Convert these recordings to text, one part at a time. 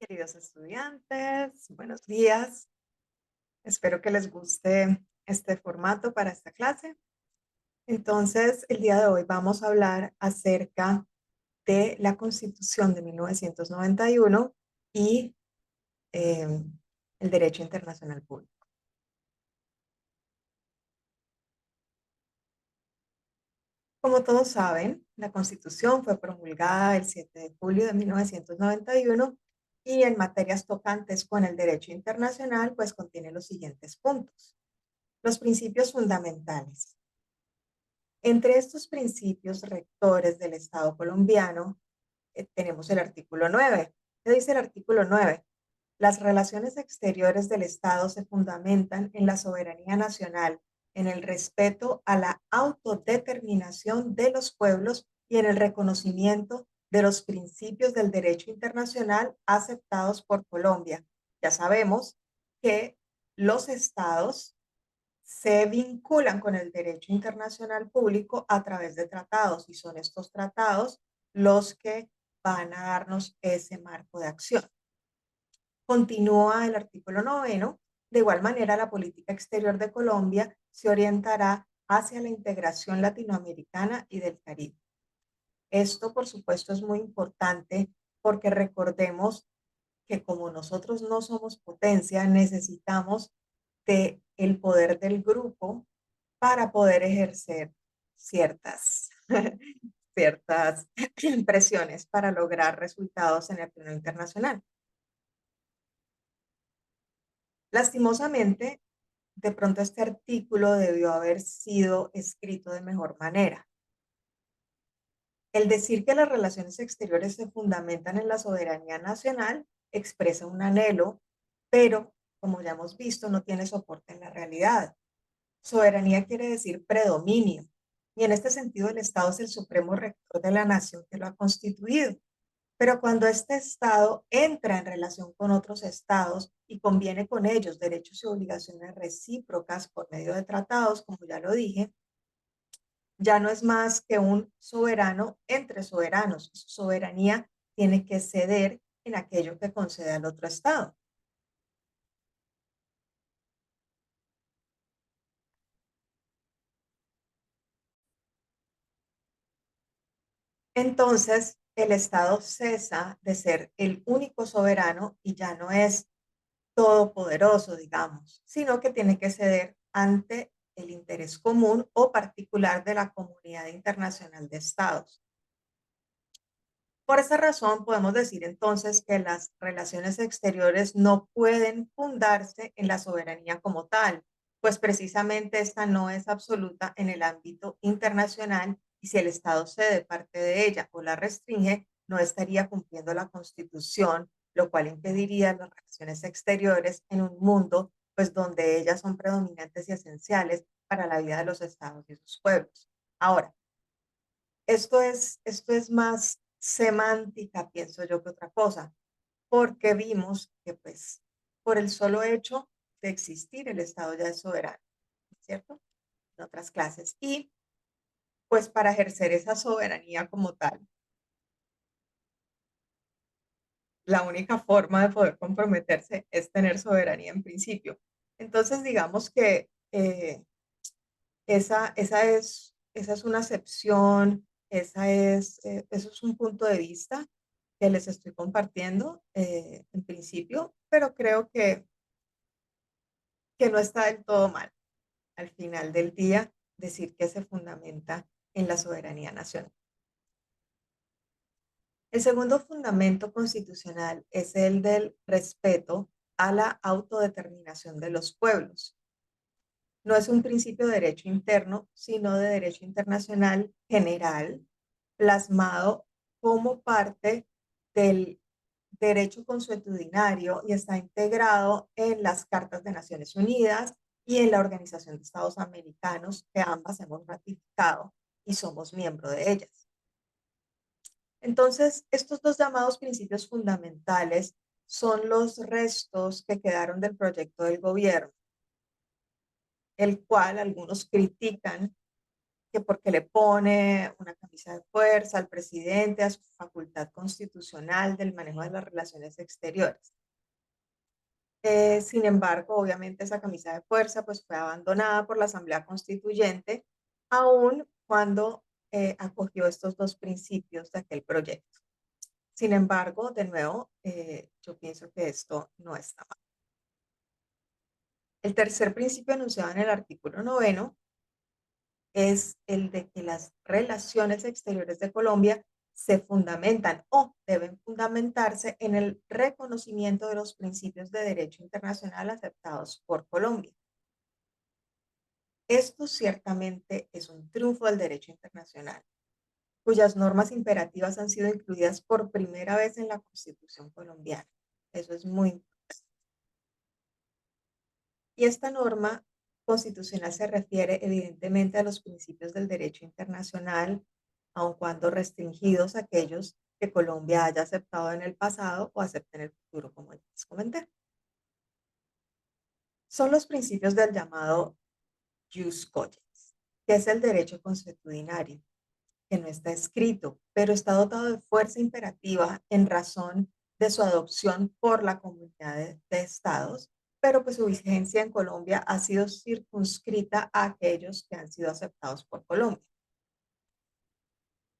Queridos estudiantes, buenos días. Espero que les guste este formato para esta clase. Entonces, el día de hoy vamos a hablar acerca de la Constitución de 1991 y el derecho internacional público. Como todos saben, la Constitución fue promulgada el 7 de julio de 1991 y en materias tocantes con el derecho internacional, pues contiene los siguientes puntos. Los principios fundamentales. Entre estos principios rectores del Estado colombiano, tenemos el artículo 9. ¿Qué dice el artículo 9? Las relaciones exteriores del Estado se fundamentan en la soberanía nacional, en el respeto a la autodeterminación de los pueblos y en el reconocimiento de los principios del derecho internacional aceptados por Colombia. Ya sabemos que los estados se vinculan con el derecho internacional público a través de tratados y son estos tratados los que van a darnos ese marco de acción. Continúa el artículo 9. De igual manera, la política exterior de Colombia se orientará hacia la integración latinoamericana y del Caribe. Esto, por supuesto, es muy importante porque recordemos que como nosotros no somos potencia, necesitamos de el poder del grupo para poder ejercer ciertas, ciertas presiones para lograr resultados en el plano internacional. Lastimosamente, de pronto este artículo debió haber sido escrito de mejor manera. El decir que las relaciones exteriores se fundamentan en la soberanía nacional expresa un anhelo, pero como ya hemos visto, no tiene soporte en la realidad. Soberanía quiere decir predominio, y en este sentido el Estado es el supremo rector de la nación que lo ha constituido. Pero cuando este Estado entra en relación con otros Estados y conviene con ellos derechos y obligaciones recíprocas por medio de tratados, como ya lo dije, ya no es más que un soberano entre soberanos. Su soberanía tiene que ceder en aquello que concede al otro Estado. Entonces, el Estado cesa de ser el único soberano y ya no es todopoderoso, digamos, sino que tiene que ceder ante el interés común o particular de la comunidad internacional de estados. Por esa razón, podemos decir entonces que las relaciones exteriores no pueden fundarse en la soberanía como tal, pues precisamente esta no es absoluta en el ámbito internacional y si el Estado cede parte de ella o la restringe, no estaría cumpliendo la Constitución, lo cual impediría las relaciones exteriores en un mundo pues donde ellas son predominantes y esenciales para la vida de los estados y sus pueblos. Ahora, esto es más semántica, pienso yo, que otra cosa, porque vimos que, pues, por el solo hecho de existir, el Estado ya es soberano, ¿cierto? En otras clases. Y, pues, para ejercer esa soberanía como tal, la única forma de poder comprometerse es tener soberanía en principio. Entonces, digamos que esa es una acepción, eso es un punto de vista que les estoy compartiendo en principio, pero creo que no está del todo mal al final del día decir que se fundamenta en la soberanía nacional. El segundo fundamento constitucional es el del respeto a la autodeterminación de los pueblos. No es un principio de derecho interno, sino de derecho internacional general, plasmado como parte del derecho consuetudinario y está integrado en las Cartas de Naciones Unidas y en la Organización de Estados Americanos, que ambas hemos ratificado y somos miembro de ellas. Entonces, estos dos llamados principios fundamentales son los restos que quedaron del proyecto del gobierno, el cual algunos critican que porque le pone una camisa de fuerza al presidente a su facultad constitucional del manejo de las relaciones exteriores. Sin embargo, obviamente esa camisa de fuerza pues fue abandonada por la Asamblea Constituyente, aun cuando acogió estos dos principios de aquel proyecto. Sin embargo, de nuevo, yo pienso que esto no está mal. El tercer principio enunciado en el artículo noveno es el de que las relaciones exteriores de Colombia se fundamentan o deben fundamentarse en el reconocimiento de los principios de derecho internacional aceptados por Colombia. Esto ciertamente es un triunfo del derecho internacional, cuyas normas imperativas han sido incluidas por primera vez en la Constitución colombiana. Eso es muy importante. Y esta norma constitucional se refiere evidentemente a los principios del derecho internacional, aun cuando restringidos a aquellos que Colombia haya aceptado en el pasado o acepte en el futuro, como ya les comenté. Son los principios del llamado jus cogens, que es el derecho consuetudinario, que no está escrito, pero está dotado de fuerza imperativa en razón de su adopción por la comunidad de estados, pero pues su vigencia en Colombia ha sido circunscrita a aquellos que han sido aceptados por Colombia.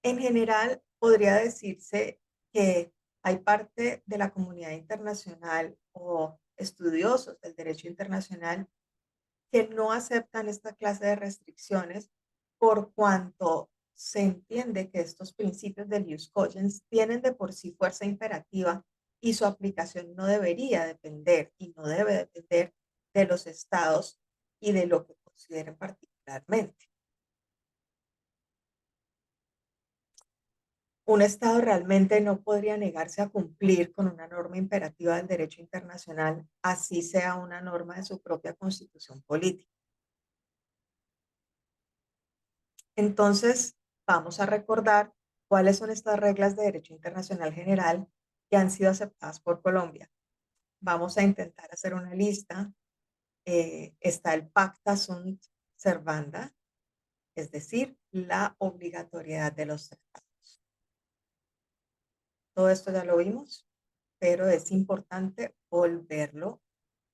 En general, podría decirse que hay parte de la comunidad internacional o estudiosos del derecho internacional que no aceptan esta clase de restricciones por cuanto se entiende que estos principios del jus cogens tienen de por sí fuerza imperativa y su aplicación no debería depender y no debe depender de los estados y de lo que consideren particularmente. Un estado realmente no podría negarse a cumplir con una norma imperativa del derecho internacional, así sea una norma de su propia constitución política. Entonces, vamos a recordar cuáles son estas reglas de derecho internacional general que han sido aceptadas por Colombia. Vamos a intentar hacer una lista. Está el pacta sunt servanda, es decir, la obligatoriedad de los tratados. Todo esto ya lo vimos, pero es importante volverlo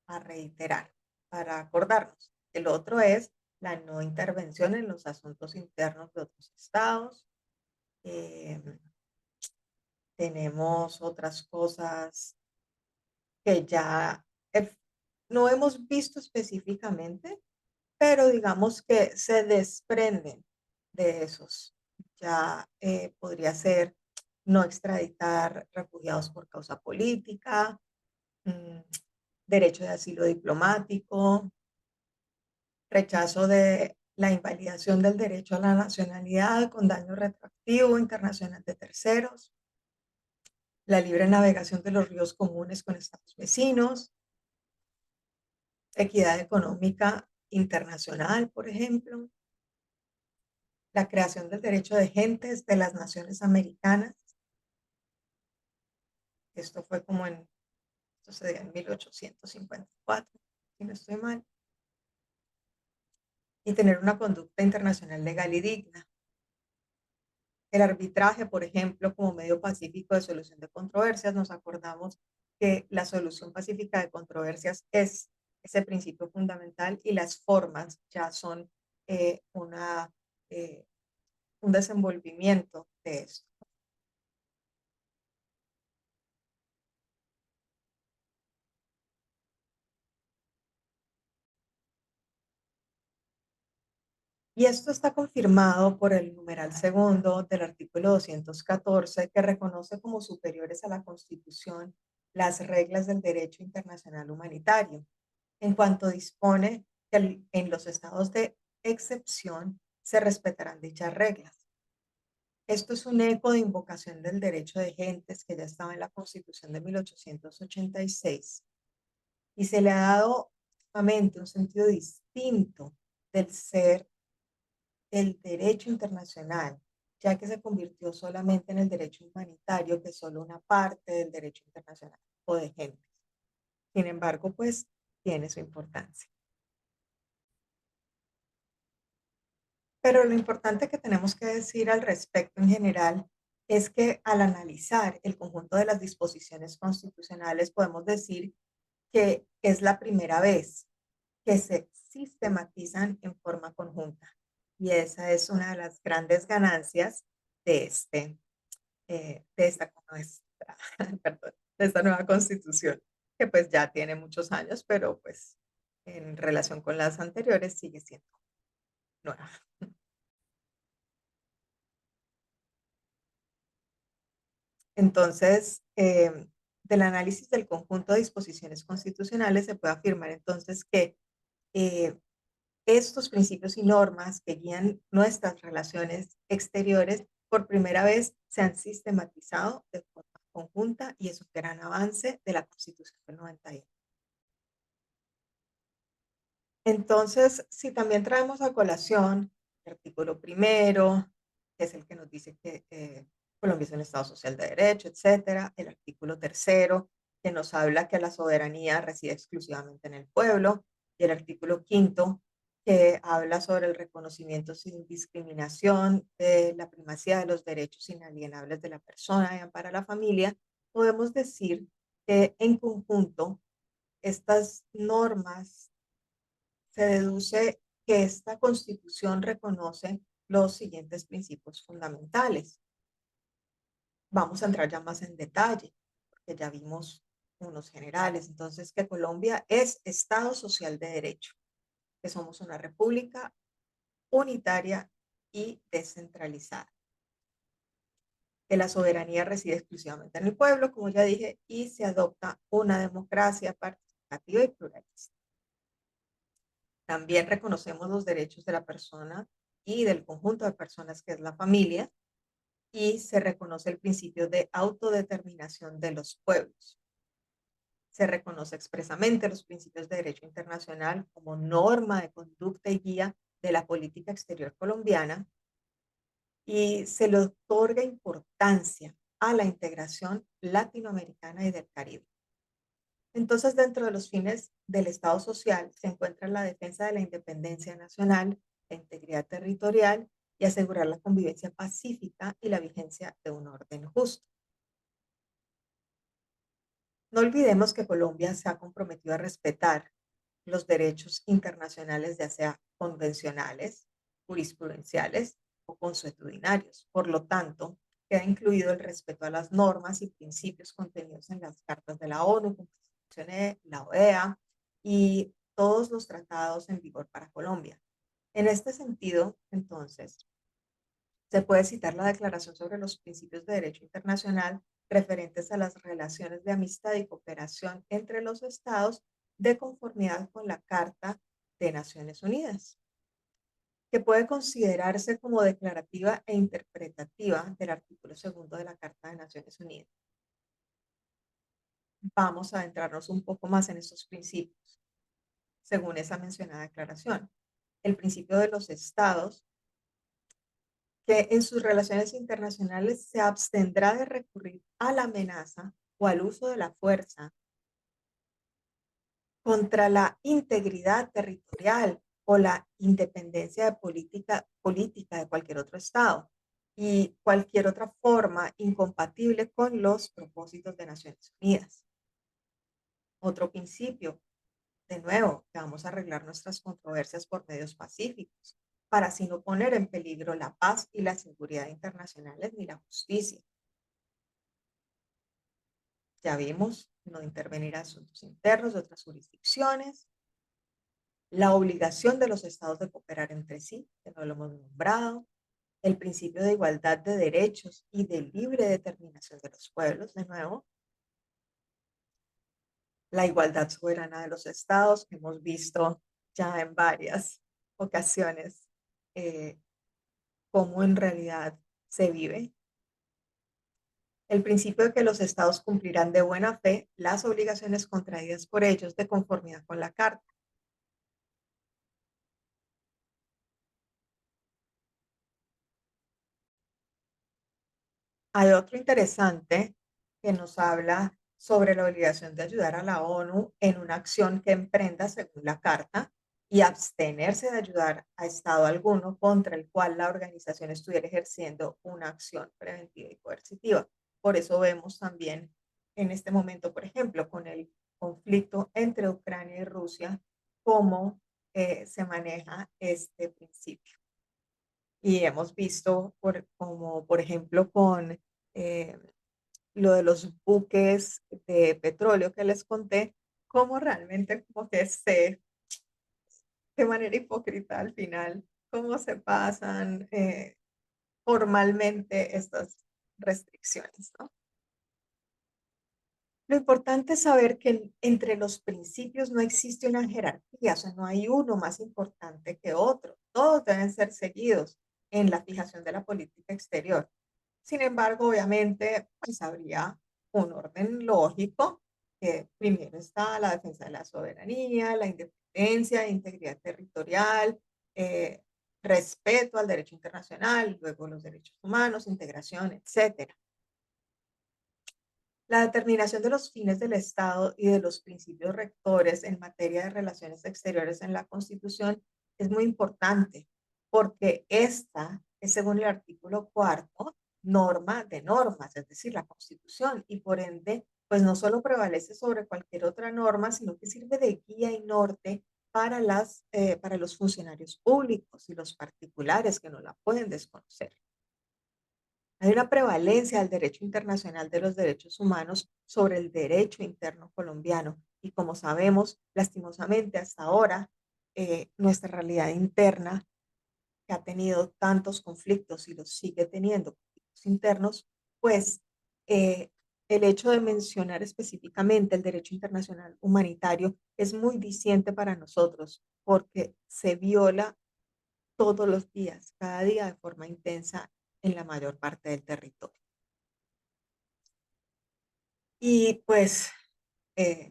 a reiterar para acordarnos. El otro es la no intervención en los asuntos internos de otros estados. Eh, Tenemos otras cosas que ya no hemos visto específicamente, pero digamos que se desprenden de esos. Ya podría ser no extraditar refugiados por causa política, mm, derecho de asilo diplomático, rechazo de la invalidación del derecho a la nacionalidad con daño retroactivo internacional de terceros, la libre navegación de los ríos comunes con estados vecinos, equidad económica internacional, por ejemplo, la creación del derecho de gentes de las naciones americanas. Esto fue como esto se dio en 1854, si no estoy mal. Y tener una conducta internacional legal y digna. El arbitraje, por ejemplo, como medio pacífico de solución de controversias, nos acordamos que la solución pacífica de controversias es ese principio fundamental y las formas ya son eh, una, eh, un desenvolvimiento de esto. Y esto está confirmado por el numeral segundo del artículo 214, que reconoce como superiores a la Constitución las reglas del derecho internacional humanitario, en cuanto dispone que en los estados de excepción se respetarán dichas reglas. Esto es un eco de invocación del derecho de gentes que ya estaba en la Constitución de 1886 y se le ha dado nuevamente un sentido distinto del ser el derecho internacional, ya que se convirtió solamente en el derecho humanitario, que es solo una parte del derecho internacional o de gentes. Sin embargo, pues tiene su importancia. Pero lo importante que tenemos que decir al respecto en general es que al analizar el conjunto de las disposiciones constitucionales podemos decir que es la primera vez que se sistematizan en forma conjunta. Y esa es una de las grandes ganancias de, de esta, perdón, de esta nueva constitución, que pues ya tiene muchos años, pero pues en relación con las anteriores sigue siendo nueva. Entonces, del análisis del conjunto de disposiciones constitucionales se puede afirmar entonces que eh, estos principios y normas que guían nuestras relaciones exteriores por primera vez se han sistematizado de forma conjunta y es un gran avance de la Constitución del 91. Entonces, si también traemos a colación el artículo primero, que es el que nos dice que Colombia es un Estado social de derecho, etcétera, el artículo tercero, que nos habla que la soberanía reside exclusivamente en el pueblo, y el artículo quinto, que habla sobre el reconocimiento sin discriminación de la primacía de los derechos inalienables de la persona y ampara la familia, podemos decir que en conjunto estas normas se deduce que esta Constitución reconoce los siguientes principios fundamentales. Vamos a entrar ya más en detalle, porque ya vimos unos generales. Entonces, que Colombia es Estado social de derecho, que somos una república unitaria y descentralizada, que la soberanía reside exclusivamente en el pueblo, como ya dije, y se adopta una democracia participativa y pluralista. También reconocemos los derechos de la persona y del conjunto de personas que es la familia y se reconoce el principio de autodeterminación de los pueblos. Se reconoce expresamente los principios de derecho internacional como norma de conducta y guía de la política exterior colombiana y se le otorga importancia a la integración latinoamericana y del Caribe. Entonces, dentro de los fines del Estado social se encuentra la defensa de la independencia nacional, la integridad territorial y asegurar la convivencia pacífica y la vigencia de un orden justo. No olvidemos que Colombia se ha comprometido a respetar los derechos internacionales, ya sea convencionales, jurisprudenciales o consuetudinarios. Por lo tanto, queda incluido el respeto a las normas y principios contenidos en las cartas de la ONU, como mencioné, la OEA y todos los tratados en vigor para Colombia. En este sentido, entonces, se puede citar la Declaración sobre los Principios de Derecho Internacional referentes a las relaciones de amistad y cooperación entre los estados de conformidad con la Carta de Naciones Unidas, que puede considerarse como declarativa e interpretativa del artículo segundo de la Carta de Naciones Unidas. Vamos a adentrarnos un poco más en estos principios, según esa mencionada declaración. El principio de los estados que en sus relaciones internacionales se abstendrá de recurrir a la amenaza o al uso de la fuerza contra la integridad territorial o la independencia de política de cualquier otro Estado y cualquier otra forma incompatible con los propósitos de Naciones Unidas. Otro principio, de nuevo, que vamos a arreglar nuestras controversias por medios pacíficos, para así no poner en peligro la paz y la seguridad internacionales ni la justicia. Ya vimos, no intervenir en asuntos internos de otras jurisdicciones, la obligación de los estados de cooperar entre sí, que no lo hemos nombrado, el principio de igualdad de derechos y de libre determinación de los pueblos, de nuevo, la igualdad soberana de los estados, que hemos visto ya en varias ocasiones eh, cómo en realidad se vive, el principio de que los estados cumplirán de buena fe las obligaciones contraídas por ellos de conformidad con la Carta. Hay otro interesante que nos habla sobre la obligación de ayudar a la ONU en una acción que emprenda según la Carta y abstenerse de ayudar a Estado alguno contra el cual la organización estuviera ejerciendo una acción preventiva y coercitiva. Por eso vemos también en este momento, por ejemplo, con el conflicto entre Ucrania y Rusia, cómo se maneja este principio. Y hemos visto, como por ejemplo, con eh, lo de los buques de petróleo que les conté, cómo realmente como que de manera hipócrita al final, cómo se pasan formalmente estas restricciones, ¿no? Lo importante es saber que entre los principios no existe una jerarquía, o sea, no hay uno más importante que otro. Todos deben ser seguidos en la fijación de la política exterior. Sin embargo, obviamente, pues habría un orden lógico, que primero está la defensa de la soberanía, la independencia, integridad territorial, eh, respeto al derecho internacional, luego los derechos humanos, integración, etcétera. La determinación de los fines del Estado y de los principios rectores en materia de relaciones exteriores en la Constitución es muy importante, porque esta es, según el artículo cuarto, norma de normas, es decir, la Constitución, y por ende, pues no solo prevalece sobre cualquier otra norma, sino que sirve de guía y norte para los funcionarios públicos y los particulares que no la pueden desconocer. Hay una prevalencia del derecho internacional de los derechos humanos sobre el derecho interno colombiano y, como sabemos, lastimosamente hasta ahora, nuestra realidad interna, que ha tenido tantos conflictos y los sigue teniendo, conflictos internos, pues eh, el hecho de mencionar específicamente el derecho internacional humanitario es muy diciente para nosotros porque se viola todos los días, cada día de forma intensa en la mayor parte del territorio. Y pues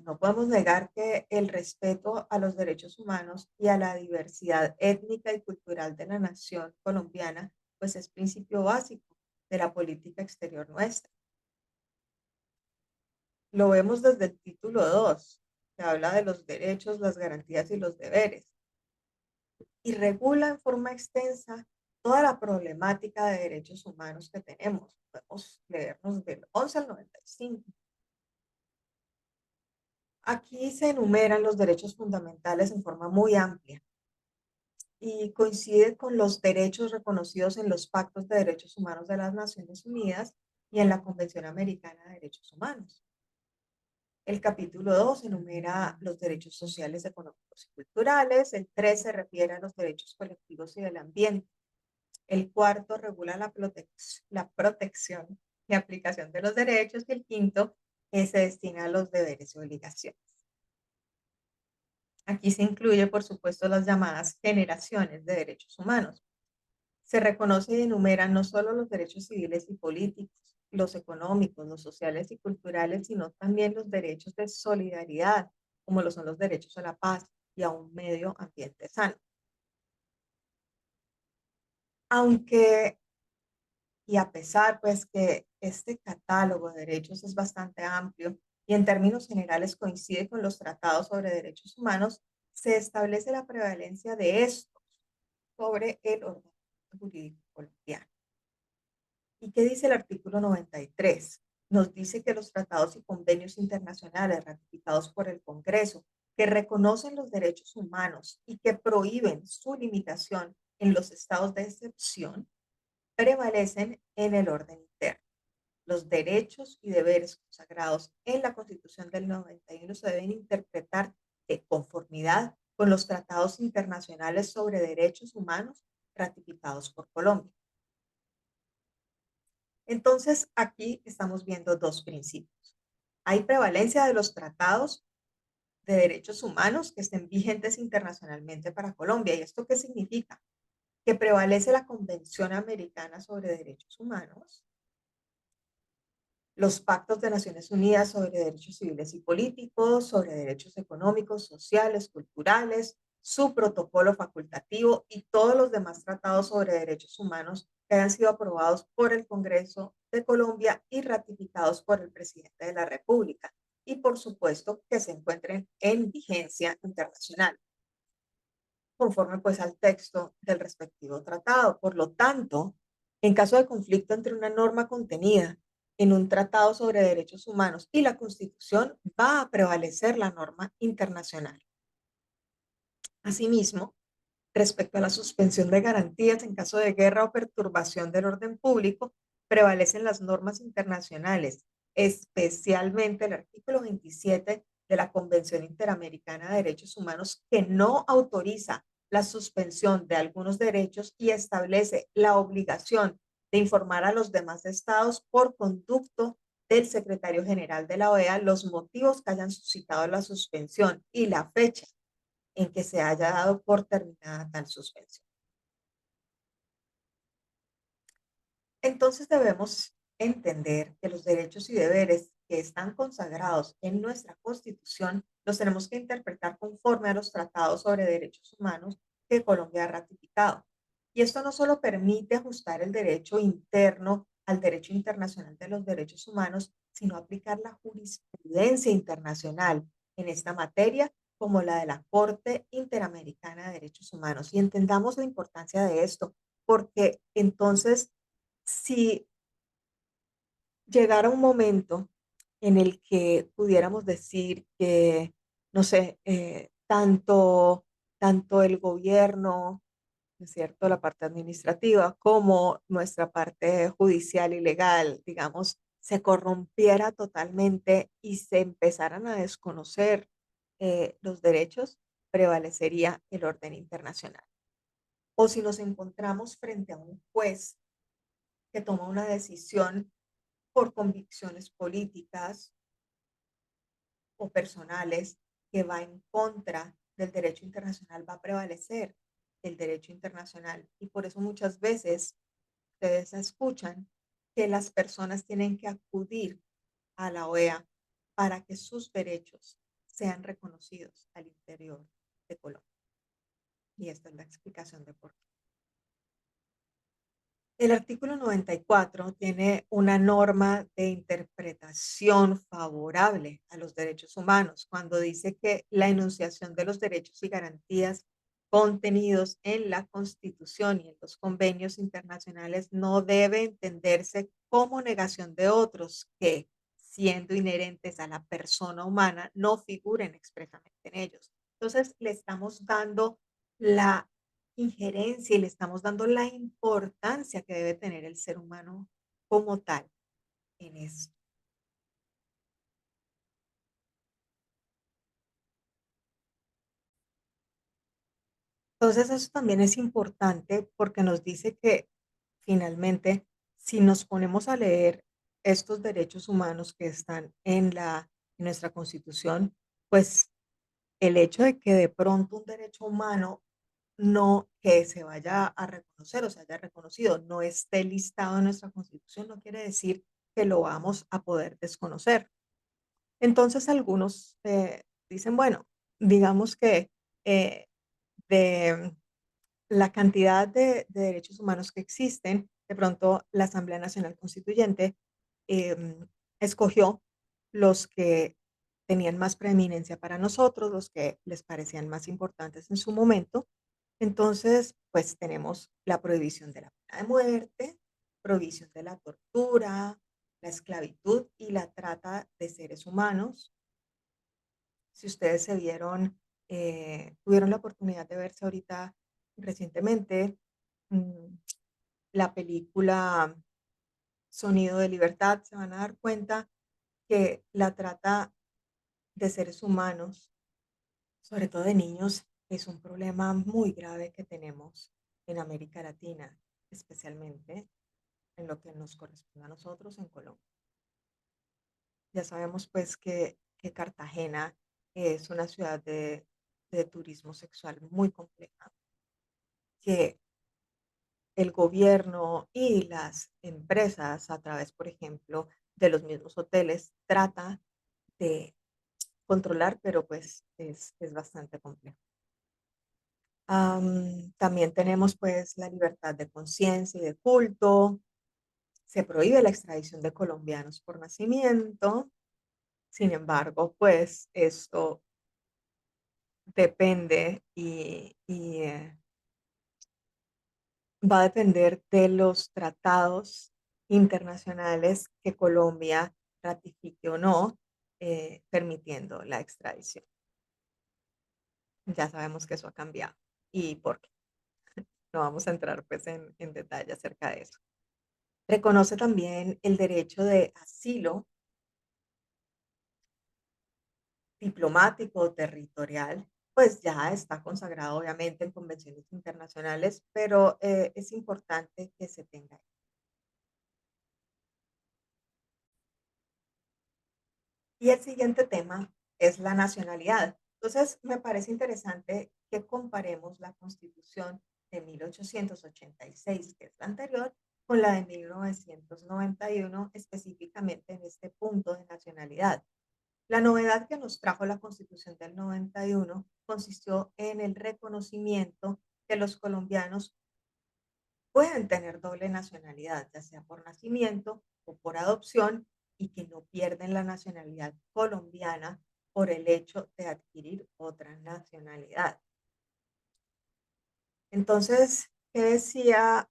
no podemos negar que el respeto a los derechos humanos y a la diversidad étnica y cultural de la nación colombiana, pues es principio básico de la política exterior nuestra. Lo vemos desde el título 2, que habla de los derechos, las garantías y los deberes, y regula en forma extensa toda la problemática de derechos humanos que tenemos. Podemos leernos del 11 al 95. Aquí se enumeran los derechos fundamentales en forma muy amplia y coincide con los derechos reconocidos en los pactos de derechos humanos de las Naciones Unidas y en la Convención Americana de Derechos Humanos. El capítulo 2 enumera los derechos sociales, económicos y culturales. El 3 se refiere a los derechos colectivos y del ambiente. El cuarto regula la protección y aplicación de los derechos y el quinto se destina a los deberes y obligaciones. Aquí se incluye, por supuesto, las llamadas generaciones de derechos humanos. Se reconoce y enumeran no solo los derechos civiles y políticos, los económicos, los sociales y culturales, sino también los derechos de solidaridad, como lo son los derechos a la paz y a un medio ambiente sano. Aunque, y a pesar, pues, que este catálogo de derechos es bastante amplio y en términos generales coincide con los tratados sobre derechos humanos, se establece la prevalencia de estos sobre el ordenamiento jurídico colombiano. ¿Y qué dice el artículo 93? Nos dice que los tratados y convenios internacionales ratificados por el Congreso que reconocen los derechos humanos y que prohíben su limitación en los estados de excepción prevalecen en el orden interno. Los derechos y deberes consagrados en la Constitución del 91 se deben interpretar de conformidad con los tratados internacionales sobre derechos humanos ratificados por Colombia. Entonces, aquí estamos viendo dos principios. Hay prevalencia de los tratados de derechos humanos que estén vigentes internacionalmente para Colombia. ¿Y esto qué significa? Que prevalece la Convención Americana sobre Derechos Humanos, los pactos de Naciones Unidas sobre derechos civiles y políticos, sobre derechos económicos, sociales, culturales, su protocolo facultativo y todos los demás tratados sobre derechos humanos que hayan sido aprobados por el Congreso de Colombia y ratificados por el presidente de la República. Y por supuesto que se encuentren en vigencia internacional. conforme pues al texto del respectivo tratado. Por lo tanto, en caso de conflicto entre una norma contenida en un tratado sobre derechos humanos y la Constitución, va a prevalecer la norma internacional. Asimismo, respecto a la suspensión de garantías en caso de guerra o perturbación del orden público, prevalecen las normas internacionales, especialmente el artículo 27 de la Convención Interamericana de Derechos Humanos, que no autoriza la suspensión de algunos derechos y establece la obligación de informar a los demás estados por conducto del secretario general de la OEA los motivos que hayan suscitado la suspensión y la fecha en que se haya dado por terminada tal suspensión. Entonces debemos entender que los derechos y deberes que están consagrados en nuestra Constitución los tenemos que interpretar conforme a los tratados sobre derechos humanos que Colombia ha ratificado. Y esto no solo permite ajustar el derecho interno al derecho internacional de los derechos humanos, sino aplicar la jurisprudencia internacional en esta materia, como la de la Corte Interamericana de Derechos Humanos. Y entendamos la importancia de esto, porque entonces si llegara un momento en el que pudiéramos decir que, no sé, tanto el gobierno, ¿no es cierto?, la parte administrativa, como nuestra parte judicial y legal, digamos, se corrompiera totalmente y se empezaran a desconocer los derechos, prevalecería el orden internacional. O si nos encontramos frente a un juez que toma una decisión por convicciones políticas o personales que va en contra del derecho internacional, va a prevalecer el derecho internacional. Y por eso muchas veces ustedes escuchan que las personas tienen que acudir a la OEA para que sus derechos sean reconocidos al interior de Colombia. Y esta es la explicación de por qué. El artículo 94 tiene una norma de interpretación favorable a los derechos humanos cuando dice que la enunciación de los derechos y garantías contenidos en la Constitución y en los convenios internacionales no debe entenderse como negación de otros que, siendo inherentes a la persona humana, no figuren expresamente en ellos. Entonces, le estamos dando la injerencia y le estamos dando la importancia que debe tener el ser humano como tal en esto. Entonces, eso también es importante porque nos dice que finalmente, si nos ponemos a leer estos derechos humanos que están en nuestra Constitución, pues el hecho de que de pronto un derecho humano no que se vaya a reconocer o se haya reconocido, no esté listado en nuestra Constitución, no quiere decir que lo vamos a poder desconocer. Entonces, algunos dicen, bueno, digamos que eh, de la cantidad de derechos humanos que existen, de pronto la Asamblea Nacional Constituyente escogió los que tenían más preeminencia para nosotros, los que les parecían más importantes en su momento. Entonces, pues tenemos la prohibición de la pena de muerte, prohibición de la tortura, la esclavitud y la trata de seres humanos. Si ustedes tuvieron la oportunidad de verse ahorita recientemente mm, la película Sonido de Libertad, se van a dar cuenta que la trata de seres humanos, sobre todo de niños, es un problema muy grave que tenemos en América Latina, especialmente en lo que nos corresponde a nosotros en Colombia. Ya sabemos pues que Cartagena es una ciudad de turismo sexual muy compleja, que el gobierno y las empresas, a través, por ejemplo, de los mismos hoteles, trata de controlar, pero pues es bastante complejo. También tenemos pues la libertad de conciencia y de culto. Se prohíbe la extradición de colombianos por nacimiento. Sin embargo, pues esto Depende va a depender de los tratados internacionales que Colombia ratifique o no, permitiendo la extradición. Ya sabemos que eso ha cambiado y por qué. No vamos a entrar pues en detalle acerca de eso. Reconoce también el derecho de asilo diplomático o territorial, pues ya está consagrado obviamente en convenciones internacionales, pero es importante que se tenga. Y el siguiente tema es la nacionalidad. Entonces, me parece interesante que comparemos la Constitución de 1886, que es la anterior, con la de 1991, específicamente en este punto de nacionalidad. La novedad que nos trajo la Constitución del 91 consistió en el reconocimiento que los colombianos pueden tener doble nacionalidad, ya sea por nacimiento o por adopción, y que no pierden la nacionalidad colombiana por el hecho de adquirir otra nacionalidad. Entonces, ¿qué decía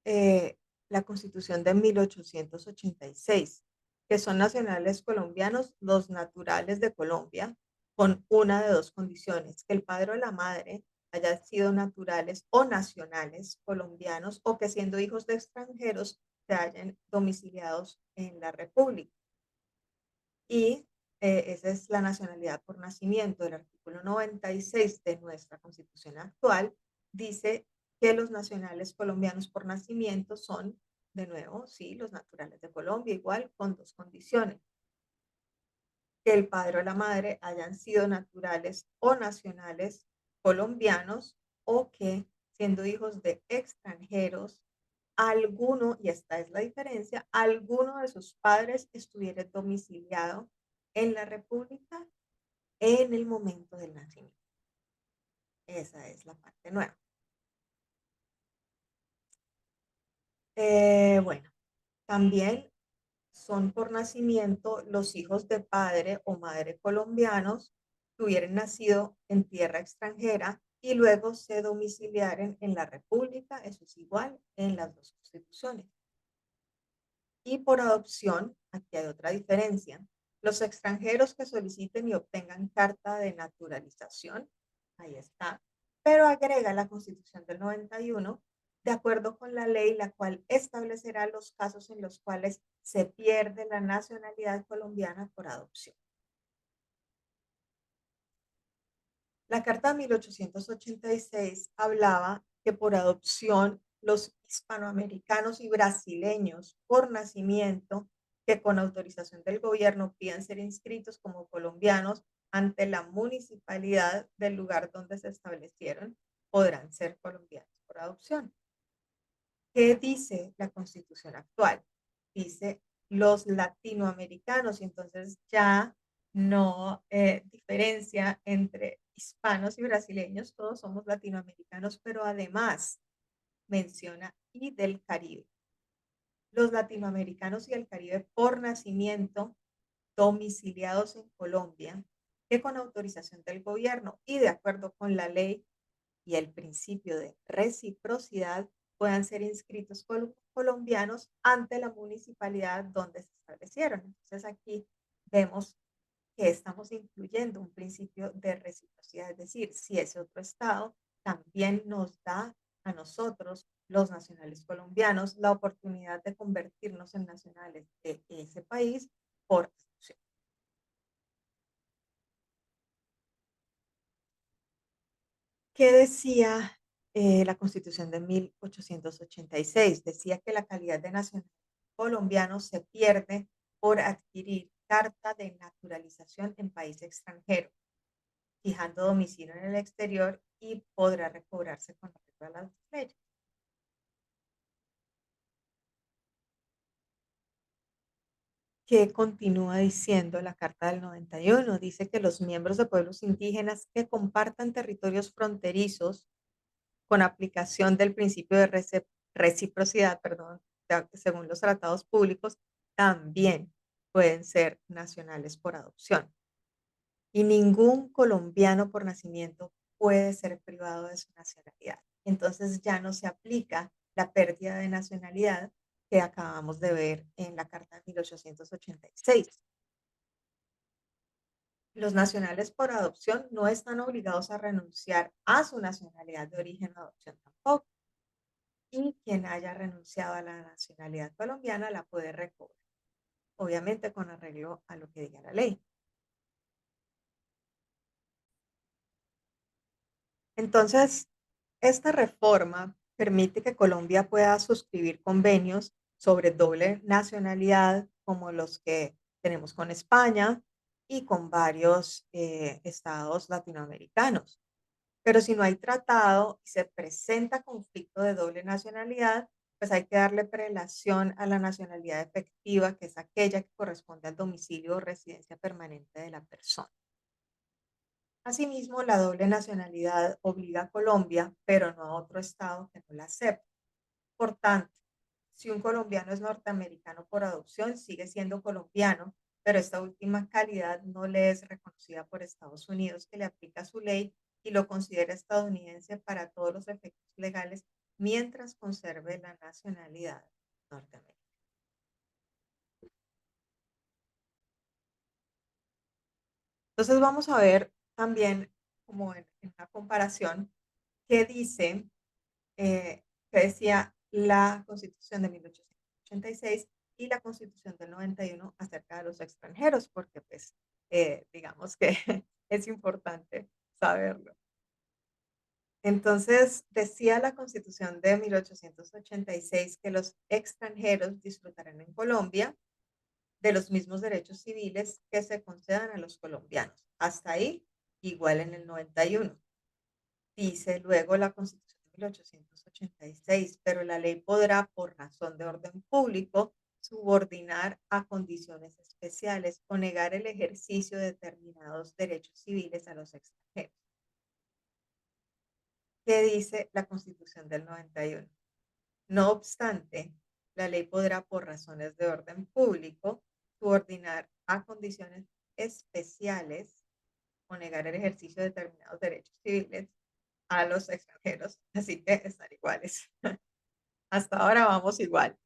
la Constitución de 1886? Que son nacionales colombianos los naturales de Colombia, con una de dos condiciones: que el padre o la madre hayan sido naturales o nacionales colombianos, o que siendo hijos de extranjeros se hayan domiciliados en la República. Y esa es la nacionalidad por nacimiento. El artículo 96 de nuestra Constitución actual dice que los nacionales colombianos por nacimiento son, de nuevo, sí, los naturales de Colombia, igual con dos condiciones: que el padre o la madre hayan sido naturales o nacionales colombianos, o que, siendo hijos de extranjeros, alguno, y esta es la diferencia, alguno de sus padres estuviera domiciliado en la República en el momento del nacimiento. Esa es la parte nueva. Bueno, también son por nacimiento los hijos de padre o madre colombianos que hubieran nacido en tierra extranjera y luego se domiciliaren en la República. Eso es igual en las dos constituciones. Y por adopción, aquí hay otra diferencia: los extranjeros que soliciten y obtengan carta de naturalización, ahí está, pero agrega la Constitución del 91, de acuerdo con la ley, la cual establecerá los casos en los cuales se pierde la nacionalidad colombiana por adopción. La Carta de 1886 hablaba que por adopción los hispanoamericanos y brasileños por nacimiento que con autorización del gobierno piden ser inscritos como colombianos ante la municipalidad del lugar donde se establecieron podrán ser colombianos por adopción. ¿Qué dice la Constitución actual? Dice los latinoamericanos, y entonces ya no diferencia entre hispanos y brasileños, todos somos latinoamericanos, pero además menciona y del Caribe. Los latinoamericanos y el Caribe por nacimiento, domiciliados en Colombia, que con autorización del gobierno y de acuerdo con la ley y el principio de reciprocidad, puedan ser inscritos colombianos ante la municipalidad donde se establecieron. Entonces aquí vemos que estamos incluyendo un principio de reciprocidad, es decir, si ese otro estado también nos da a nosotros, los nacionales colombianos, la oportunidad de convertirnos en nacionales de ese país por adopción. ¿Qué decía la Constitución de 1886? Decía que la calidad de nacional colombiano se pierde por adquirir carta de naturalización en país extranjero, fijando domicilio en el exterior, y podrá recobrarse con arreglo a las leyes. ¿Qué continúa diciendo la Carta del 91? Dice que los miembros de pueblos indígenas que compartan territorios fronterizos con aplicación del principio de reciprocidad, perdón, según los tratados públicos, también pueden ser nacionales por adopción. y ningún colombiano por nacimiento puede ser privado de su nacionalidad. Entonces ya no se aplica la pérdida de nacionalidad que acabamos de ver en la Carta de 1886. Los nacionales por adopción no están obligados a renunciar a su nacionalidad de origen o adopción tampoco. Y quien haya renunciado a la nacionalidad colombiana la puede recobrar, obviamente con arreglo a lo que diga la ley. Entonces, esta reforma permite que Colombia pueda suscribir convenios sobre doble nacionalidad como los que tenemos con España y con varios estados latinoamericanos. Pero si no hay tratado y se presenta conflicto de doble nacionalidad, pues hay que darle prelación a la nacionalidad efectiva, que es aquella que corresponde al domicilio o residencia permanente de la persona. Asimismo, la doble nacionalidad obliga a Colombia, pero no a otro estado que no la acepte. Por tanto, si un colombiano es norteamericano por adopción, sigue siendo colombiano, pero esta última calidad no le es reconocida por Estados Unidos, que le aplica su ley y lo considera estadounidense para todos los efectos legales mientras conserve la nacionalidad norteamericana. Entonces vamos a ver también, como en una comparación, qué dice que decía la Constitución de 1886 y la Constitución del 91 acerca de los extranjeros, porque pues digamos que es importante saberlo. Entonces, decía la Constitución de 1886 que los extranjeros disfrutarán en Colombia de los mismos derechos civiles que se concedan a los colombianos. Hasta ahí, igual en el 91. Dice luego la Constitución de 1886, pero la ley podrá, por razón de orden público, subordinar a condiciones especiales o negar el ejercicio de determinados derechos civiles a los extranjeros. ¿Qué dice la Constitución del 91? No obstante, la ley podrá, por razones de orden público, subordinar a condiciones especiales o negar el ejercicio de determinados derechos civiles a los extranjeros, así que están iguales. Hasta ahora vamos igual.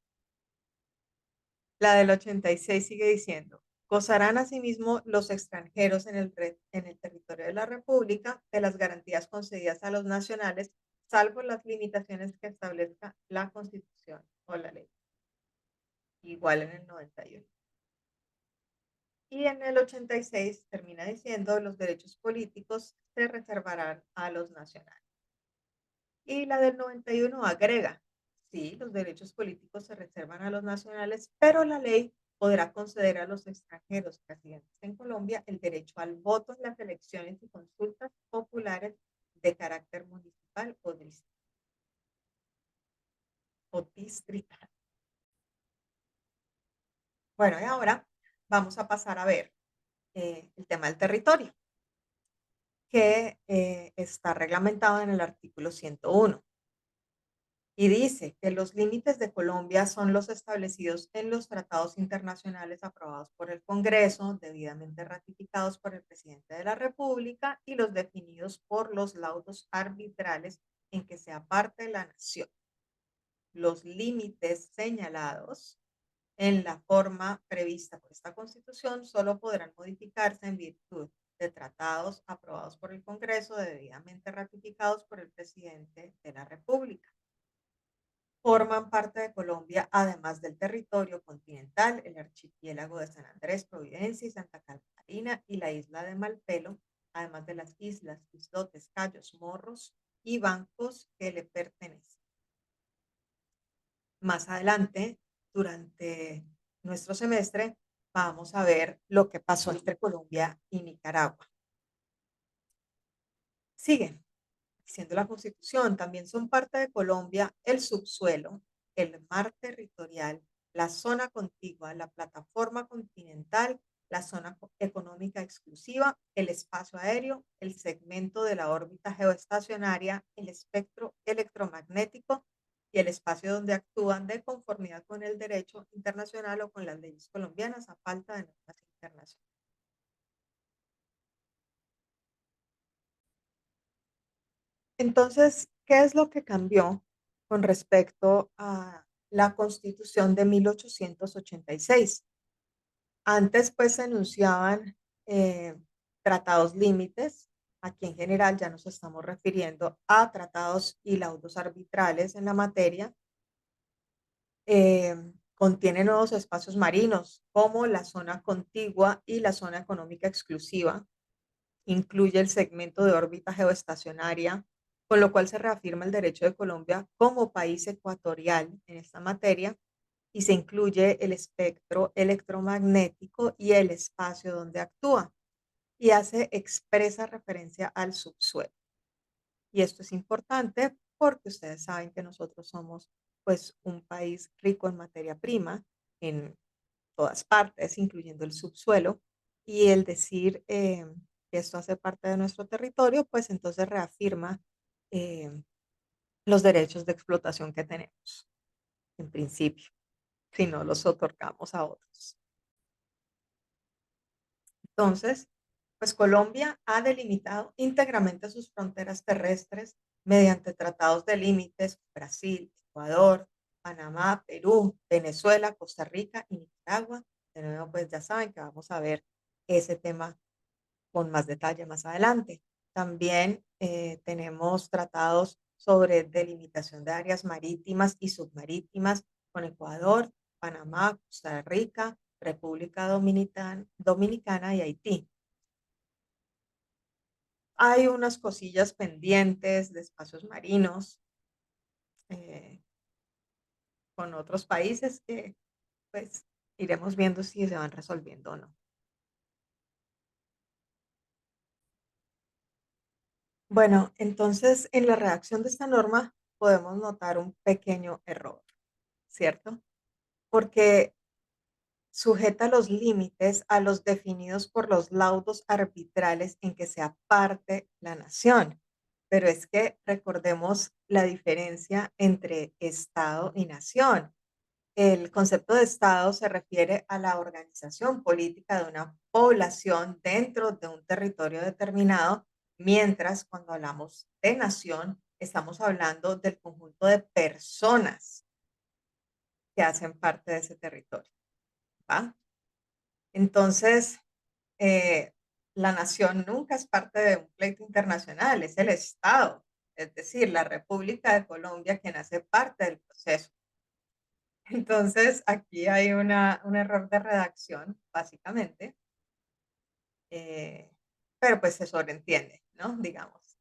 La del 86 sigue diciendo, gozarán asimismo los extranjeros en el territorio de la República de las garantías concedidas a los nacionales, salvo las limitaciones que establezca la Constitución o la ley, igual en el 91. Y en el 86 termina diciendo, los derechos políticos se reservarán a los nacionales. Y la del 91 agrega, sí, los derechos políticos se reservan a los nacionales, pero la ley podrá conceder a los extranjeros residentes en Colombia el derecho al voto en las elecciones y consultas populares de carácter municipal o distrital. Bueno, y ahora vamos a pasar a ver el tema del territorio, que está reglamentado en el artículo 101. Y dice que los límites de Colombia son los establecidos en los tratados internacionales aprobados por el Congreso, debidamente ratificados por el presidente de la República y los definidos por los laudos arbitrales en que sea parte la nación. Los límites señalados en la forma prevista por esta Constitución solo podrán modificarse en virtud de tratados aprobados por el Congreso, debidamente ratificados por el presidente de la República. Forman parte de Colombia, además del territorio continental, el archipiélago de San Andrés, Providencia y Santa Catarina y la isla de Malpelo, además de las islas, islotes, cayos, morros y bancos que le pertenecen. Más adelante, durante nuestro semestre, vamos a ver lo que pasó entre Colombia y Nicaragua. Sigue diciendo la Constitución, también son parte de Colombia el subsuelo, el mar territorial, la zona contigua, la plataforma continental, la zona económica exclusiva, el espacio aéreo, el segmento de la órbita geoestacionaria, el espectro electromagnético y el espacio donde actúan de conformidad con el derecho internacional o con las leyes colombianas a falta de normas internacionales. Entonces, ¿qué es lo que cambió con respecto a la Constitución de 1886? Antes, pues, se enunciaban, tratados límites. Aquí, en general, ya nos estamos refiriendo a tratados y laudos arbitrales en la materia. Contiene nuevos espacios marinos, como la zona contigua y la zona económica exclusiva. Incluye el segmento de órbita geoestacionaria, con lo cual se reafirma el derecho de Colombia como país ecuatorial en esta materia y se incluye el espectro electromagnético y el espacio donde actúa y hace expresa referencia al subsuelo. Y esto es importante porque ustedes saben que nosotros somos pues un país rico en materia prima en todas partes, incluyendo el subsuelo, y el decir que esto hace parte de nuestro territorio, pues entonces reafirma eh, los derechos de explotación que tenemos, en principio, si no los otorgamos a otros. Entonces, pues Colombia ha delimitado íntegramente sus fronteras terrestres mediante tratados de límites con Brasil, Ecuador, Panamá, Perú, Venezuela, Costa Rica y Nicaragua. De nuevo, pues ya saben que vamos a ver ese tema con más detalle más adelante. También tenemos tratados sobre delimitación de áreas marítimas y submarítimas con Ecuador, Panamá, Costa Rica, República Dominicana y Haití. Hay unas cosillas pendientes de espacios marinos eh, con otros países que pues iremos viendo si se van resolviendo o no. Bueno, entonces en la redacción de esta norma podemos notar un pequeño error, ¿cierto? Porque sujeta los límites a los definidos por los laudos arbitrales en que se aparte la nación. Pero es que recordemos la diferencia entre Estado y nación. El concepto de Estado se refiere a la organización política de una población dentro de un territorio determinado, mientras cuando hablamos de nación, estamos hablando del conjunto de personas que hacen parte de ese territorio, ¿va? Entonces, eh, la nación nunca es parte de un pleito internacional, es el Estado, es decir, la República de Colombia quien hace parte del proceso. Entonces, aquí hay un error de redacción, básicamente, eh, pero pues se sobreentiende, ¿no? Digamos.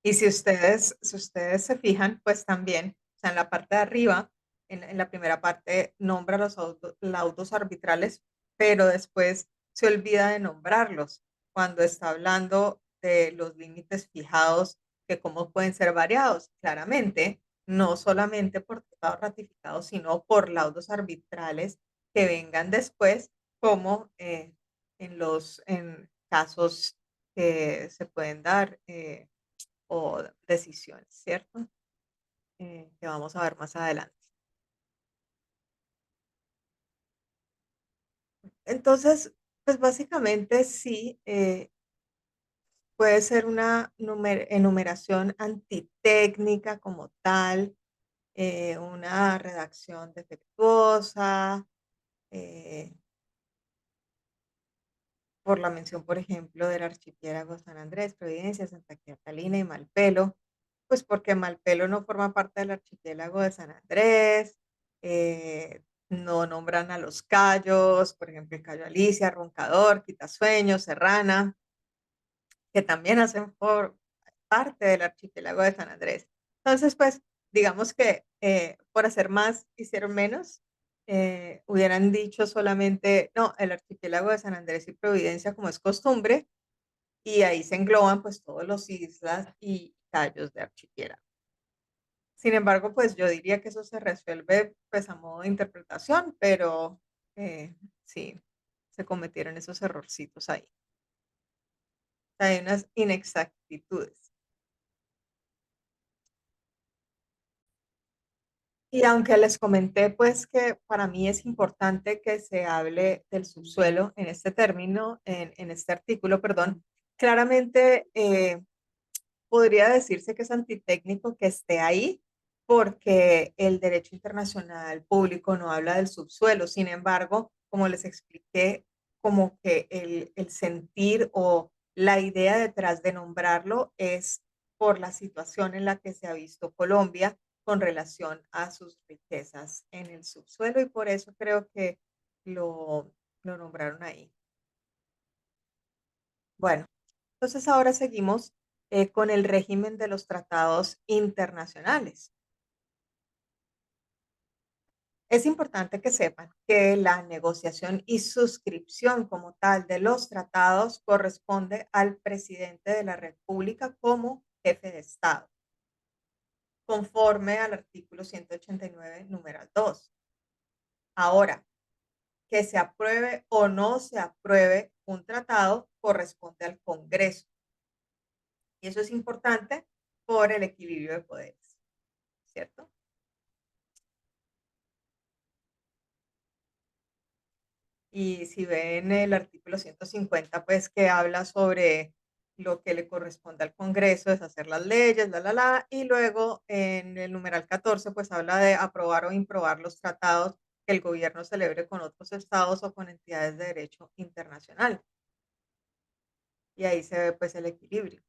Y si ustedes se fijan, pues también, o sea, en la parte de arriba, en la primera parte, nombra los laudos arbitrales, pero después se olvida de nombrarlos cuando está hablando de los límites fijados, que cómo pueden ser variados. Claramente, no solamente por tratados ratificados, sino por laudos arbitrales que vengan después, como en casos que se pueden dar. O decisiones, ¿cierto? Que vamos a ver más adelante. Entonces, pues básicamente sí, puede ser una enumeración antitécnica como tal, una redacción defectuosa, eh, por la mención, por ejemplo, del archipiélago San Andrés, Providencia, Santa Catalina y Malpelo, pues porque Malpelo no forma parte del archipiélago de San Andrés, no nombran a los cayos, por ejemplo, el Cayo Alicia, Roncador, Quitasueño, Serrana, que también hacen parte del archipiélago de San Andrés. Entonces, pues, digamos que por hacer más, hicieron menos. Hubieran dicho solamente, no, el archipiélago de San Andrés y Providencia, como es costumbre, y ahí se engloban pues todos los islas y cayos de archipiélago. Sin embargo, pues yo diría que eso se resuelve pues a modo de interpretación, pero sí, se cometieron esos errorcitos ahí. Hay unas inexactitudes. Y aunque les comenté, pues, que para mí es importante que se hable del subsuelo en este término, en este artículo, perdón, claramente, podría decirse que es antitécnico que esté ahí, porque el derecho internacional público no habla del subsuelo. Sin embargo, como les expliqué, como que el sentir o la idea detrás de nombrarlo es por la situación en la que se ha visto Colombia con relación a sus riquezas en el subsuelo y por eso creo que lo, lo nombraron ahí. Bueno, entonces ahora seguimos con el régimen de los tratados internacionales. Es importante que sepan que la negociación y suscripción como tal de los tratados corresponde al presidente de la República como jefe de Estado, conforme al artículo 189, numeral 2. Ahora, que se apruebe o no se apruebe un tratado corresponde al Congreso. Y eso es importante por el equilibrio de poderes, ¿cierto? Y si ven el artículo 150, pues que habla sobre lo que le corresponde al Congreso, es hacer las leyes, y luego en el numeral 14, pues habla de aprobar o improbar los tratados que el gobierno celebre con otros estados o con entidades de derecho internacional. Y ahí se ve pues el equilibrio.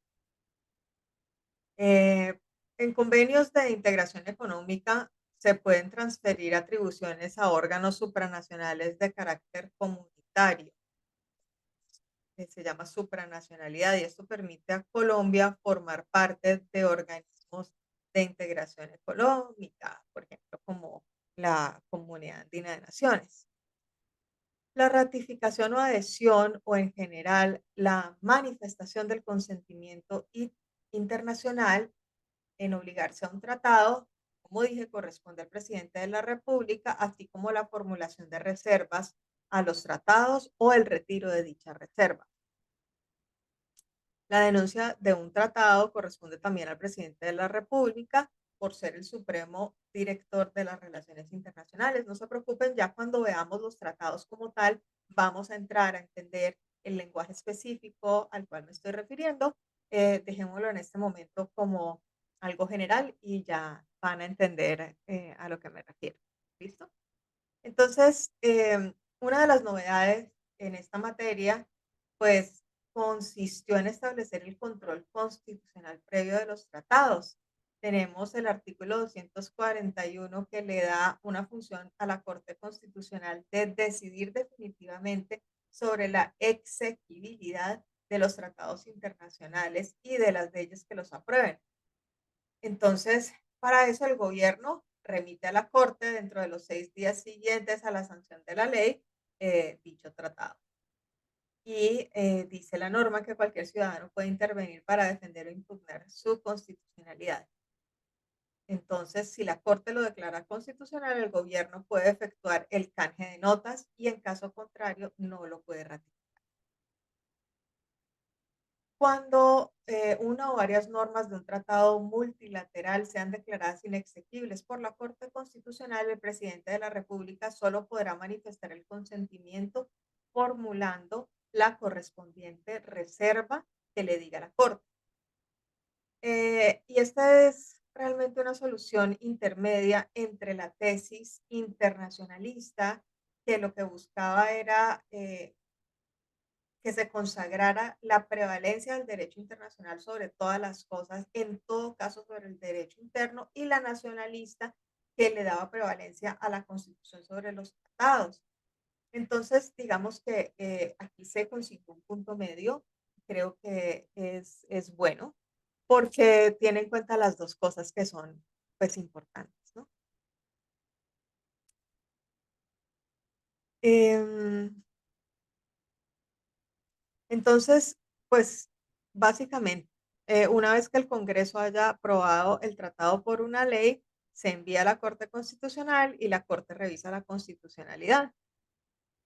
Eh, en convenios de integración económica se pueden transferir atribuciones a órganos supranacionales de carácter comunitario, que se llama supranacionalidad, y esto permite a Colombia formar parte de organismos de integración económica, por ejemplo, como la Comunidad Andina de Naciones. La ratificación o adhesión o en general la manifestación del consentimiento internacional en obligarse a un tratado, como dije, corresponde al presidente de la República, así como la formulación de reservas a los tratados o el retiro de dicha reserva. La denuncia de un tratado corresponde también al presidente de la República por ser el supremo director de las relaciones internacionales. No se preocupen, ya cuando veamos los tratados como tal, vamos a entrar a entender el lenguaje específico al cual me estoy refiriendo. Dejémoslo en este momento como algo general y ya van a entender a lo que me refiero. ¿Listo? Entonces, una de las novedades en esta materia, pues, consistió en establecer el control constitucional previo de los tratados. Tenemos el artículo 241 que le da una función a la Corte Constitucional de decidir definitivamente sobre la exequibilidad de los tratados internacionales y de las leyes que los aprueben. Entonces, para eso el gobierno remite a la Corte dentro de los 6 días siguientes a la sanción de la ley dicho tratado. Y dice la norma que cualquier ciudadano puede intervenir para defender o impugnar su constitucionalidad. Entonces, si la Corte lo declara constitucional, el gobierno puede efectuar el canje de notas y en caso contrario no lo puede ratificar. Cuando una o varias normas de un tratado multilateral sean declaradas inexequibles por la Corte Constitucional, el presidente de la República solo podrá manifestar el consentimiento formulando la correspondiente reserva que le diga la Corte. Y esta es realmente una solución intermedia entre la tesis internacionalista, que lo que buscaba era que se consagrara la prevalencia del derecho internacional sobre todas las cosas, en todo caso sobre el derecho interno, y la nacionalista que le daba prevalencia a la Constitución sobre los tratados. Entonces, digamos que aquí se consiguió un punto medio, creo que es bueno, porque tiene en cuenta las dos cosas que son pues importantes, ¿no? Em, Entonces, pues, básicamente, una vez que el Congreso haya aprobado el tratado por una ley, se envía a la Corte Constitucional y la Corte revisa la constitucionalidad.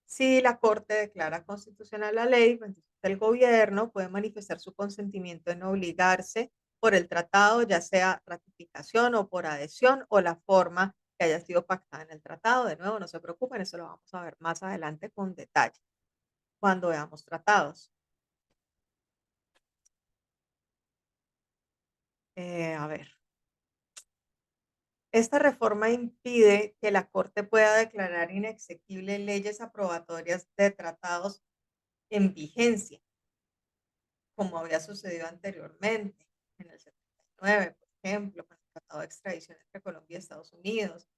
Si la Corte declara constitucional la ley, pues, entonces el gobierno puede manifestar su consentimiento en obligarse por el tratado, ya sea ratificación o por adhesión o la forma que haya sido pactada en el tratado. De nuevo, no se preocupen, eso lo vamos a ver más adelante con detalle cuando veamos tratados. A ver, esta reforma impide que la Corte pueda declarar inexequibles leyes aprobatorias de tratados en vigencia, como había sucedido anteriormente, en el 79, por ejemplo, con el Tratado de Extradición entre Colombia y Estados Unidos.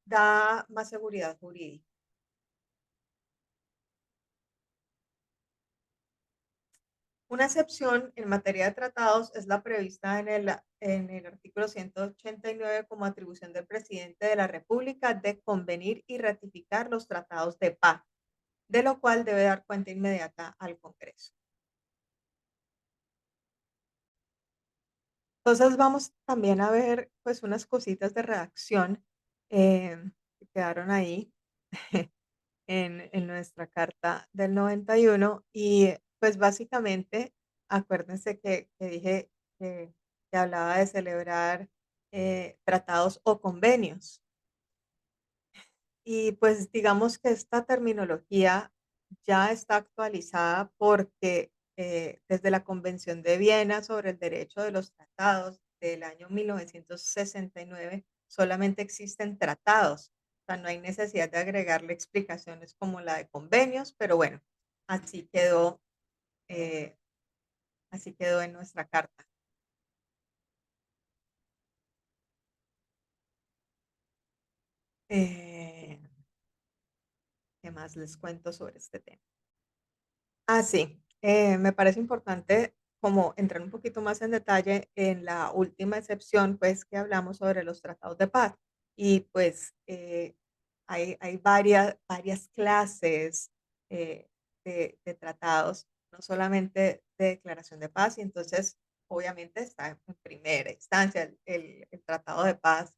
Da más seguridad jurídica. Una excepción en materia de tratados es la prevista en el artículo 189 como atribución del presidente de la República de convenir y ratificar los tratados de paz, de lo cual debe dar cuenta inmediata al Congreso. Entonces vamos también a ver pues unas cositas de redacción que quedaron ahí en nuestra carta del 91 y pues básicamente acuérdense que dije que hablaba de celebrar tratados o convenios. Y pues digamos que esta terminología ya está actualizada porque desde la Convención de Viena sobre el Derecho de los Tratados del año 1969 solamente existen tratados. O sea, no hay necesidad de agregarle explicaciones como la de convenios, pero bueno, así quedó, eh, así quedó en nuestra carta. Eh, ¿Qué más les cuento sobre este tema? Ah, sí, me parece importante como entrar un poquito más en detalle en la última excepción, pues que hablamos sobre los tratados de paz. Y pues hay varias clases de tratados, no solamente de declaración de paz, y entonces obviamente está en primera instancia el tratado de paz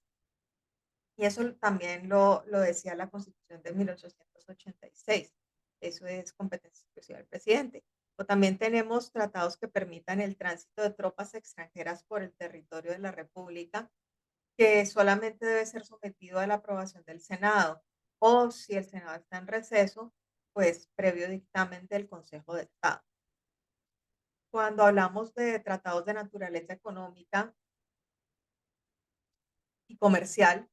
y eso también lo decía la Constitución de 1886. Eso es competencia exclusiva del presidente. O también tenemos tratados que permitan el tránsito de tropas extranjeras por el territorio de la República, que solamente debe ser sometido a la aprobación del Senado. O si el Senado está en receso, pues previo dictamen del Consejo de Estado. Cuando hablamos de tratados de naturaleza económica y comercial,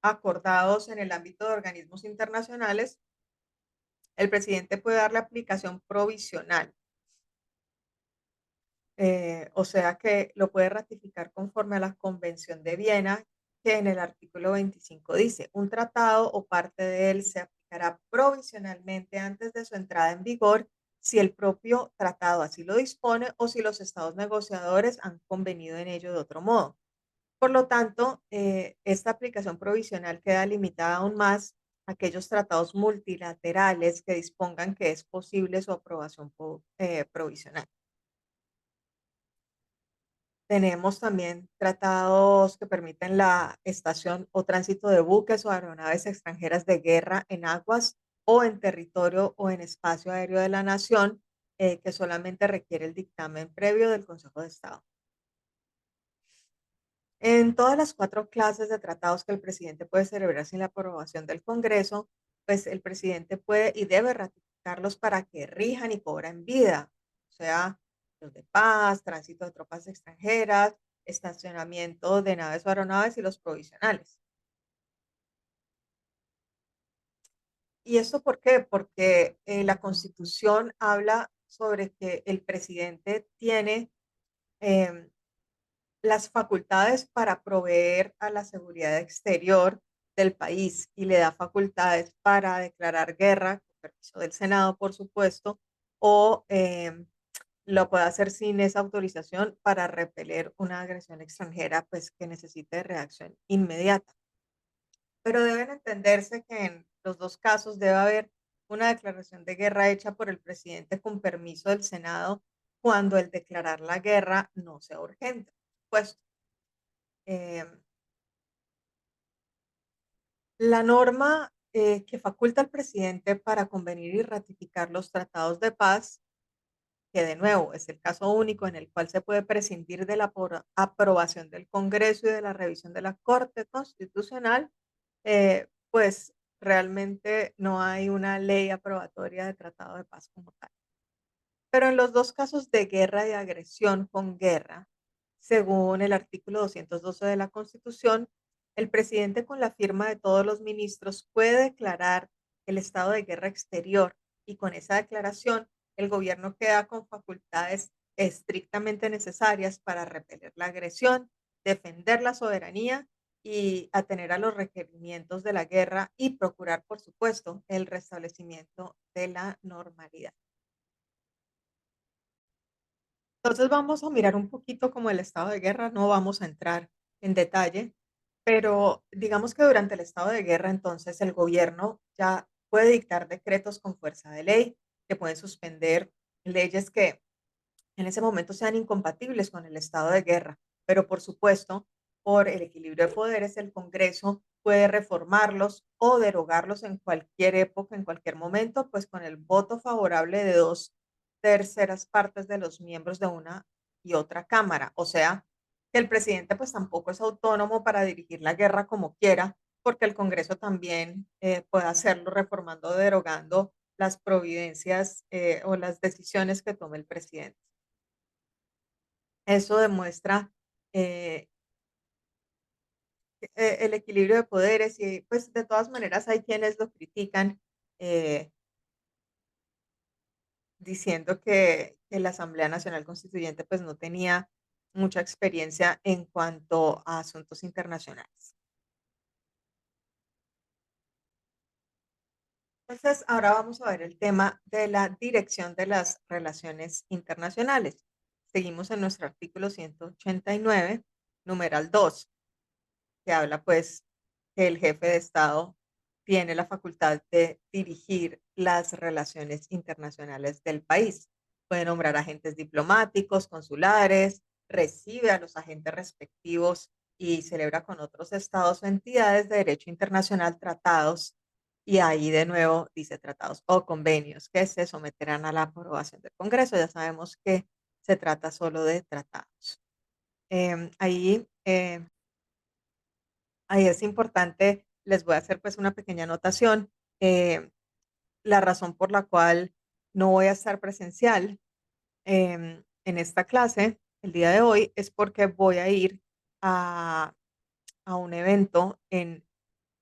acordados en el ámbito de organismos internacionales, el presidente puede darle aplicación provisional, o sea que lo puede ratificar conforme a la Convención de Viena, que en el artículo 25 dice, un tratado o parte de él se aplicará provisionalmente antes de su entrada en vigor si el propio tratado así lo dispone o si los estados negociadores han convenido en ello de otro modo. Por lo tanto, esta aplicación provisional queda limitada aún más a aquellos tratados multilaterales que dispongan que es posible su aprobación provisional. Tenemos también tratados que permiten la estación o tránsito de buques o aeronaves extranjeras de guerra en aguas o en territorio o en espacio aéreo de la nación, que solamente requiere el dictamen previo del Consejo de Estado. En todas las 4 clases de tratados que el presidente puede celebrar sin la aprobación del Congreso, pues el presidente puede y debe ratificarlos para que rijan y cobren vida, o sea, los de paz, tránsito de tropas extranjeras, estacionamiento de naves o aeronaves y los provisionales. ¿Y esto por qué? Porque la Constitución habla sobre que el presidente tiene em, las facultades para proveer a la seguridad exterior del país y le da facultades para declarar guerra, con permiso del Senado, por supuesto, o lo puede hacer sin esa autorización para repeler una agresión extranjera, pues que necesite reacción inmediata. Pero deben entenderse que en los dos casos debe haber una declaración de guerra hecha por el presidente con permiso del Senado cuando el declarar la guerra no sea urgente. Pues la norma que faculta al presidente para convenir y ratificar los tratados de paz que de nuevo es el caso único en el cual se puede prescindir de la aprobación del Congreso y de la revisión de la Corte Constitucional, pues realmente no hay una ley aprobatoria de tratado de paz como tal. Pero en los dos casos de guerra y agresión con guerra, según el artículo 212 de la Constitución, el presidente con la firma de todos los ministros puede declarar el estado de guerra exterior y con esa declaración el gobierno queda con facultades estrictamente necesarias para repeler la agresión, defender la soberanía y atener a los requerimientos de la guerra y procurar, por supuesto, el restablecimiento de la normalidad. Entonces vamos a mirar un poquito como el estado de guerra, no vamos a entrar en detalle, pero digamos que durante el estado de guerra entonces el gobierno ya puede dictar decretos con fuerza de ley que pueden suspender leyes que en ese momento sean incompatibles con el estado de guerra, pero por supuesto, por el equilibrio de poderes, el Congreso puede reformarlos o derogarlos en cualquier época, en cualquier momento, pues con el voto favorable de dos terceras partes de los miembros de una y otra cámara. O sea, que el presidente pues tampoco es autónomo para dirigir la guerra como quiera, porque el Congreso también puede hacerlo reformando o derogando las providencias o las decisiones que tome el presidente. Eso demuestra, eh, el equilibrio de poderes y, pues, de todas maneras hay quienes lo critican, eh, diciendo que la Asamblea Nacional Constituyente, pues, no tenía mucha experiencia en cuanto a asuntos internacionales. Entonces, ahora vamos a ver el tema de la dirección de las relaciones internacionales. Seguimos en nuestro artículo 189, numeral 2. Que habla pues que el jefe de Estado tiene la facultad de dirigir las relaciones internacionales del país. Puede nombrar agentes diplomáticos, consulares, recibe a los agentes respectivos y celebra con otros estados o entidades de derecho internacional tratados. Y ahí de nuevo dice tratados o convenios que se someterán a la aprobación del Congreso. Ya sabemos que se trata solo de tratados. Ahí Ahí es importante, les voy a hacer pues una pequeña anotación. eh, la razón por la cual no voy a estar presencial en esta clase el día de hoy es porque voy a ir a, a un evento en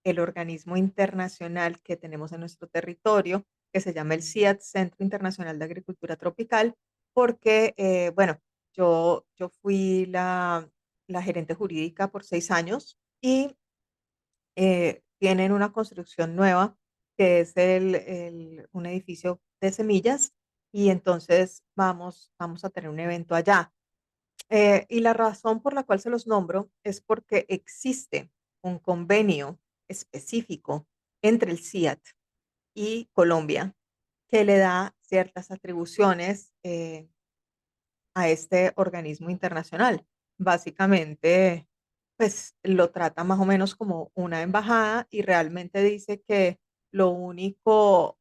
el organismo internacional que tenemos en nuestro territorio, que se llama el CIAT, Centro Internacional de Agricultura Tropical, porque, bueno, yo fui la gerente jurídica por 6 años y tienen una construcción nueva, que es un edificio de semillas, y entonces vamos a tener un evento allá. Y la razón por la cual se los nombro es porque existe un convenio específico entre el CIAT y Colombia que le da ciertas atribuciones a este organismo internacional. Básicamente, pues lo trata más o menos como una embajada y realmente dice que lo único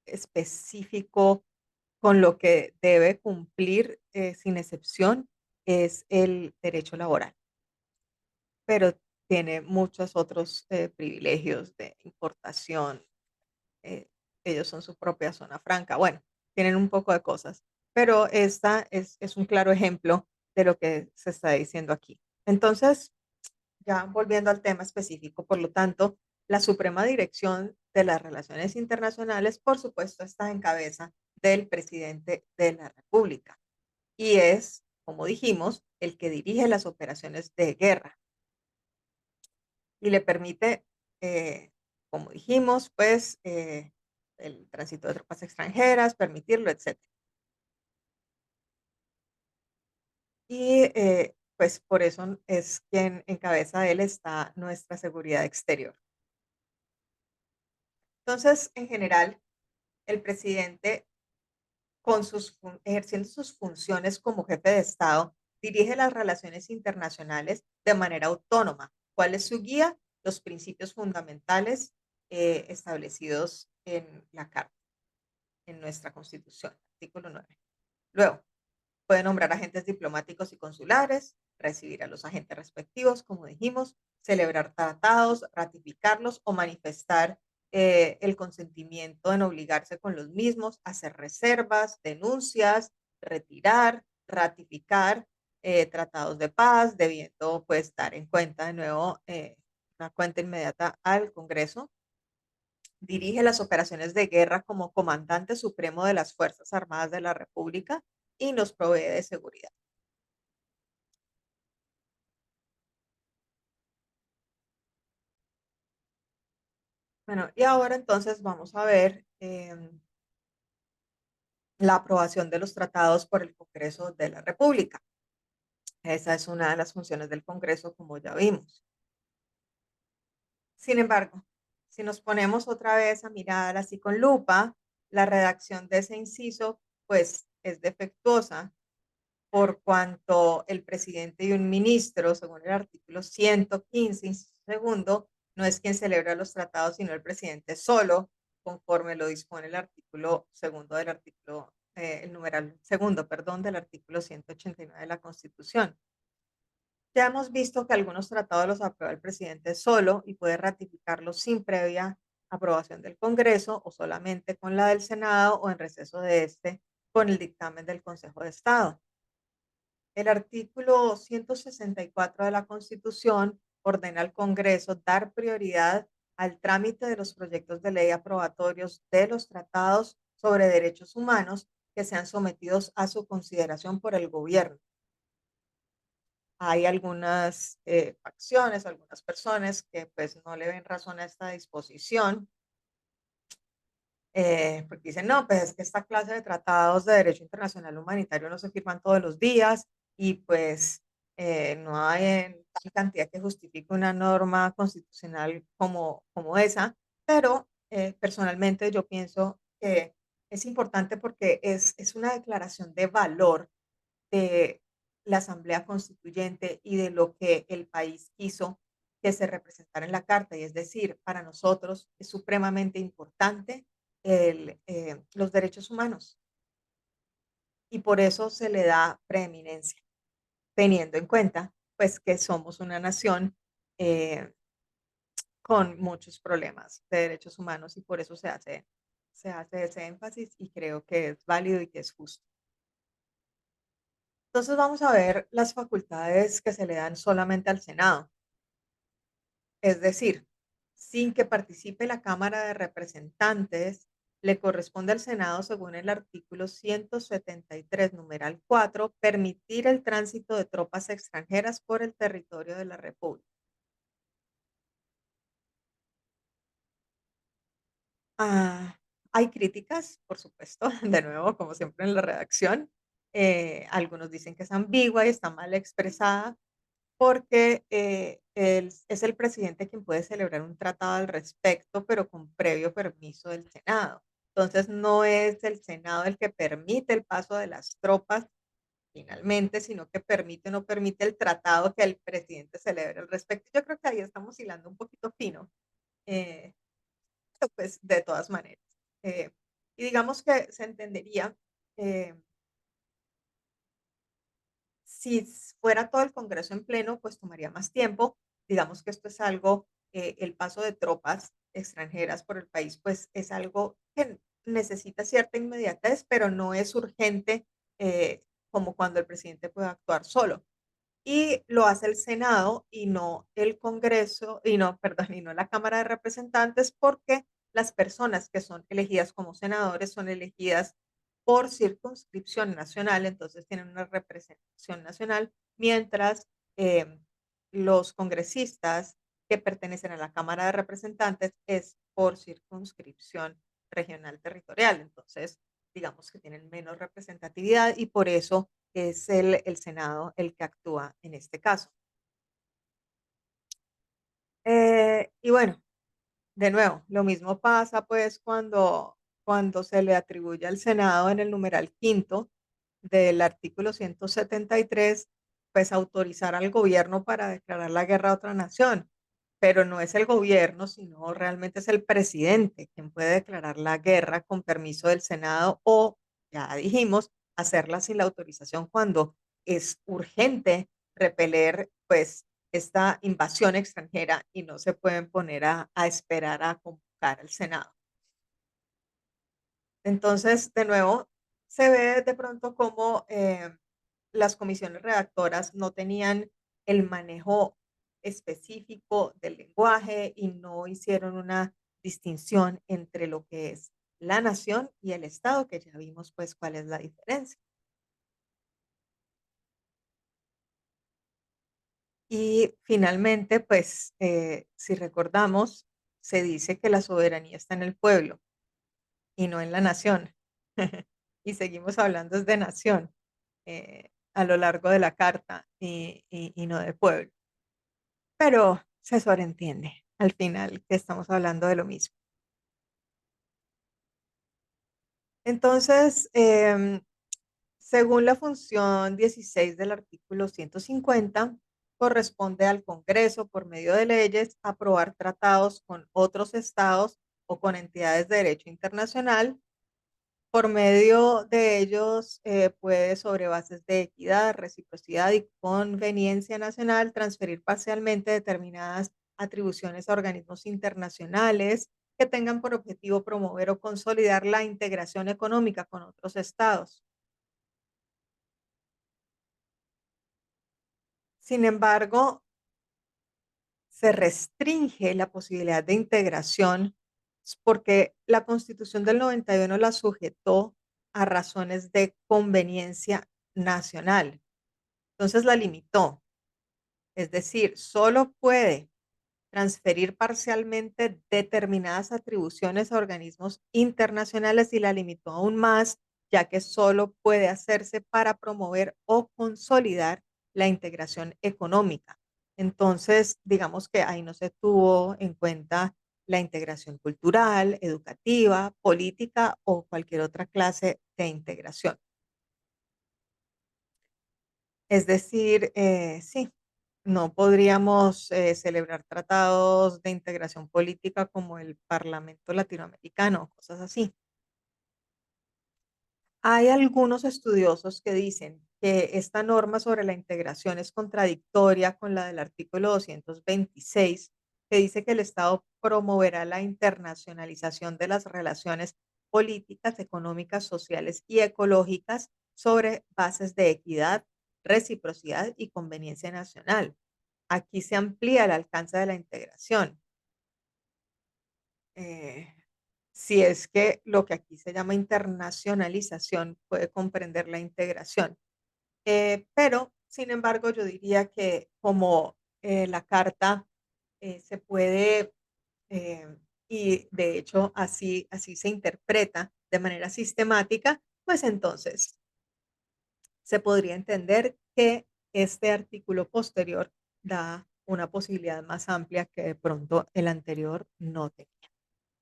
específico con lo que debe cumplir sin excepción es el derecho laboral, pero tiene muchos otros privilegios de importación. eh, Ellos son su propia zona franca. Bueno, tienen un poco de cosas, pero esta es un claro ejemplo de lo que se está diciendo aquí. Entonces, ya volviendo al tema específico, por lo tanto, la suprema dirección de las relaciones internacionales, por supuesto, está en cabeza del presidente de la República y es, como dijimos, el que dirige las operaciones de guerra y le permite, como dijimos, pues el tránsito de tropas extranjeras, permitirlo, etcétera. Y pues por eso es quien en cabeza de él está nuestra seguridad exterior. Entonces, en general, el presidente, ejerciendo sus funciones como jefe de Estado, dirige las relaciones internacionales de manera autónoma. ¿Cuál es su guía? Los principios fundamentales establecidos en la Carta, en nuestra Constitución. artículo 9. Luego, puede nombrar agentes diplomáticos y consulares, recibir a los agentes respectivos, como dijimos, celebrar tratados, ratificarlos o manifestar el consentimiento en obligarse con los mismos, hacer reservas, denuncias, retirar, ratificar tratados de paz, debiendo pues dar en cuenta de nuevo una cuenta inmediata al Congreso. Dirige las operaciones de guerra como comandante supremo de las Fuerzas Armadas de la República y nos provee de seguridad. Bueno, y ahora entonces vamos a ver la aprobación de los tratados por el Congreso de la República. Esa es una de las funciones del Congreso, como ya vimos. Sin embargo, si nos ponemos otra vez a mirar así con lupa, la redacción de ese inciso, pues es defectuosa por cuanto el presidente y un ministro, según el artículo 115, inciso segundo, no es quien celebra los tratados, sino el presidente solo, conforme lo dispone el artículo segundo del artículo, el numeral segundo, perdón, del artículo 189 de la Constitución. Ya hemos visto que algunos tratados los aprueba el presidente solo y puede ratificarlos sin previa aprobación del Congreso o solamente con la del Senado o en receso de este con el dictamen del Consejo de Estado. El artículo 164 de la Constitución ordena al Congreso dar prioridad al trámite de los proyectos de ley aprobatorios de los tratados sobre derechos humanos que sean sometidos a su consideración por el gobierno. Hay algunas facciones, algunas personas que pues no le ven razón a esta disposición porque dicen, no, pues es que esta clase de tratados de derecho internacional humanitario no se firman todos los días y pues no hay en tal cantidad que justifique una norma constitucional como esa, pero personalmente yo pienso que es importante porque es una declaración de valor de la Asamblea Constituyente y de lo que el país quiso que se representara en la Carta. Y es decir, para nosotros es supremamente importante los derechos humanos y por eso se le da preeminencia, teniendo en cuenta pues que somos una nación eh, con muchos problemas de derechos humanos y por eso se hace ese énfasis y creo que es válido y que es justo. Entonces vamos a ver las facultades que se le dan solamente al Senado, es decir, sin que participe la Cámara de Representantes, le corresponde al Senado, según el artículo 173, numeral 4, permitir el tránsito de tropas extranjeras por el territorio de la República. Ah, hay críticas, por supuesto, de nuevo, como siempre en la redacción. Algunos dicen que es ambigua y está mal expresada, porque es el presidente quien puede celebrar un tratado al respecto, pero con previo permiso del Senado. Entonces, no es el Senado el que permite el paso de las tropas finalmente, sino que permite o no permite el tratado que el presidente celebre al respecto. Yo creo que ahí estamos hilando un poquito fino, eh, pero pues de todas maneras. Eh, y digamos que se entendería eh, si fuera todo el Congreso en pleno, pues tomaría más tiempo. Digamos que esto es algo, el paso de tropas extranjeras por el país, pues es algo que necesita cierta inmediatez, pero no es urgente como cuando el presidente puede actuar solo. Y lo hace el Senado y no el Congreso, y no, perdón, y no la Cámara de Representantes, porque las personas que son elegidas como senadores son elegidas por circunscripción nacional, entonces tienen una representación nacional, mientras los congresistas que pertenecen a la Cámara de Representantes es por circunscripción regional territorial. Entonces, digamos que tienen menos representatividad y por eso es el Senado el que actúa en este caso. Y bueno, de nuevo, lo mismo pasa pues cuando se le atribuye al Senado en el numeral quinto del artículo 173, pues autorizar al gobierno para declarar la guerra a otra nación, pero no es el gobierno, sino realmente es el presidente quien puede declarar la guerra con permiso del Senado o ya dijimos, hacerla sin la autorización cuando es urgente repeler, pues, esta invasión extranjera y no se pueden poner a esperar a convocar al Senado. Entonces, de nuevo, se ve de pronto como las comisiones redactoras no tenían el manejo específico del lenguaje y no hicieron una distinción entre lo que es la nación y el Estado, que ya vimos pues cuál es la diferencia. Y finalmente, pues, si recordamos, se dice que la soberanía está en el pueblo y no en la nación. Y seguimos hablando es de nación a lo largo de la carta y no de pueblo. Pero se sobreentiende al final que estamos hablando de lo mismo. Entonces, según la función 16 del artículo 150, corresponde al Congreso, por medio de leyes, aprobar tratados con otros estados o con entidades de derecho internacional. Por medio de ellos, puede, sobre bases de equidad, reciprocidad y conveniencia nacional, transferir parcialmente determinadas atribuciones a organismos internacionales que tengan por objetivo promover o consolidar la integración económica con otros estados. Sin embargo, se restringe la posibilidad de integración porque la Constitución del 91 la sujetó a razones de conveniencia nacional. Entonces la limitó. Es decir, solo puede transferir parcialmente determinadas atribuciones a organismos internacionales y la limitó aún más, ya que solo puede hacerse para promover o consolidar la integración económica. Entonces, digamos que ahí no se tuvo en cuenta la integración cultural, educativa, política o cualquier otra clase de integración. Es decir, sí, no podríamos celebrar tratados de integración política como el Parlamento Latinoamericano, cosas así. Hay algunos estudiosos que dicen que esta norma sobre la integración es contradictoria con la del artículo 226, que dice que el Estado promoverá la internacionalización de las relaciones políticas, económicas, sociales y ecológicas sobre bases de equidad, reciprocidad y conveniencia nacional. Aquí se amplía el alcance de la integración. eh, si es que lo que aquí se llama internacionalización puede comprender la integración. Pero, sin embargo, yo diría que como la carta se puede, eh, y de hecho así se interpreta de manera sistemática, pues entonces se podría entender que este artículo posterior da una posibilidad más amplia que de pronto el anterior no tenía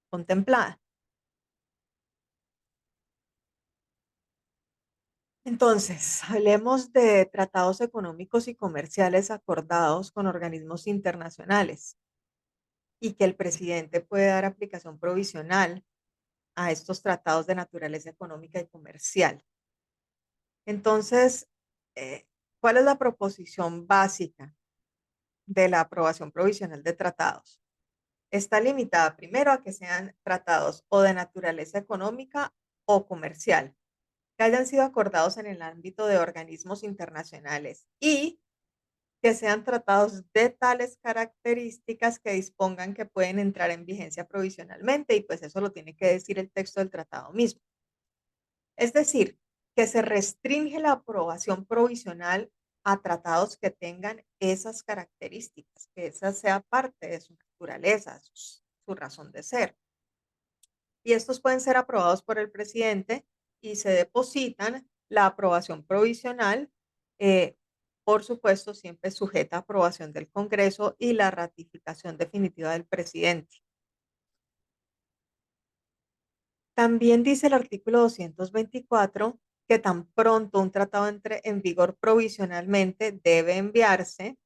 contemplada. Entonces, hablemos de tratados económicos y comerciales acordados con organismos internacionales y que el presidente puede dar aplicación provisional a estos tratados de naturaleza económica y comercial. Entonces, eh, ¿cuál es la proposición básica de la aprobación provisional de tratados? Está limitada primero a que sean tratados o de naturaleza económica o comercial, que hayan sido acordados en el ámbito de organismos internacionales y que sean tratados de tales características que dispongan que pueden entrar en vigencia provisionalmente y pues eso lo tiene que decir el texto del tratado mismo. Es decir, que se restringe la aprobación provisional a tratados que tengan esas características, que esa sea parte de su naturaleza, su razón de ser. Y estos pueden ser aprobados por el presidente y se depositan la aprobación provisional, eh, por supuesto, siempre sujeta a aprobación del Congreso y la ratificación definitiva del presidente. También dice el artículo 224 que tan pronto un tratado entre en vigor provisionalmente debe enviarse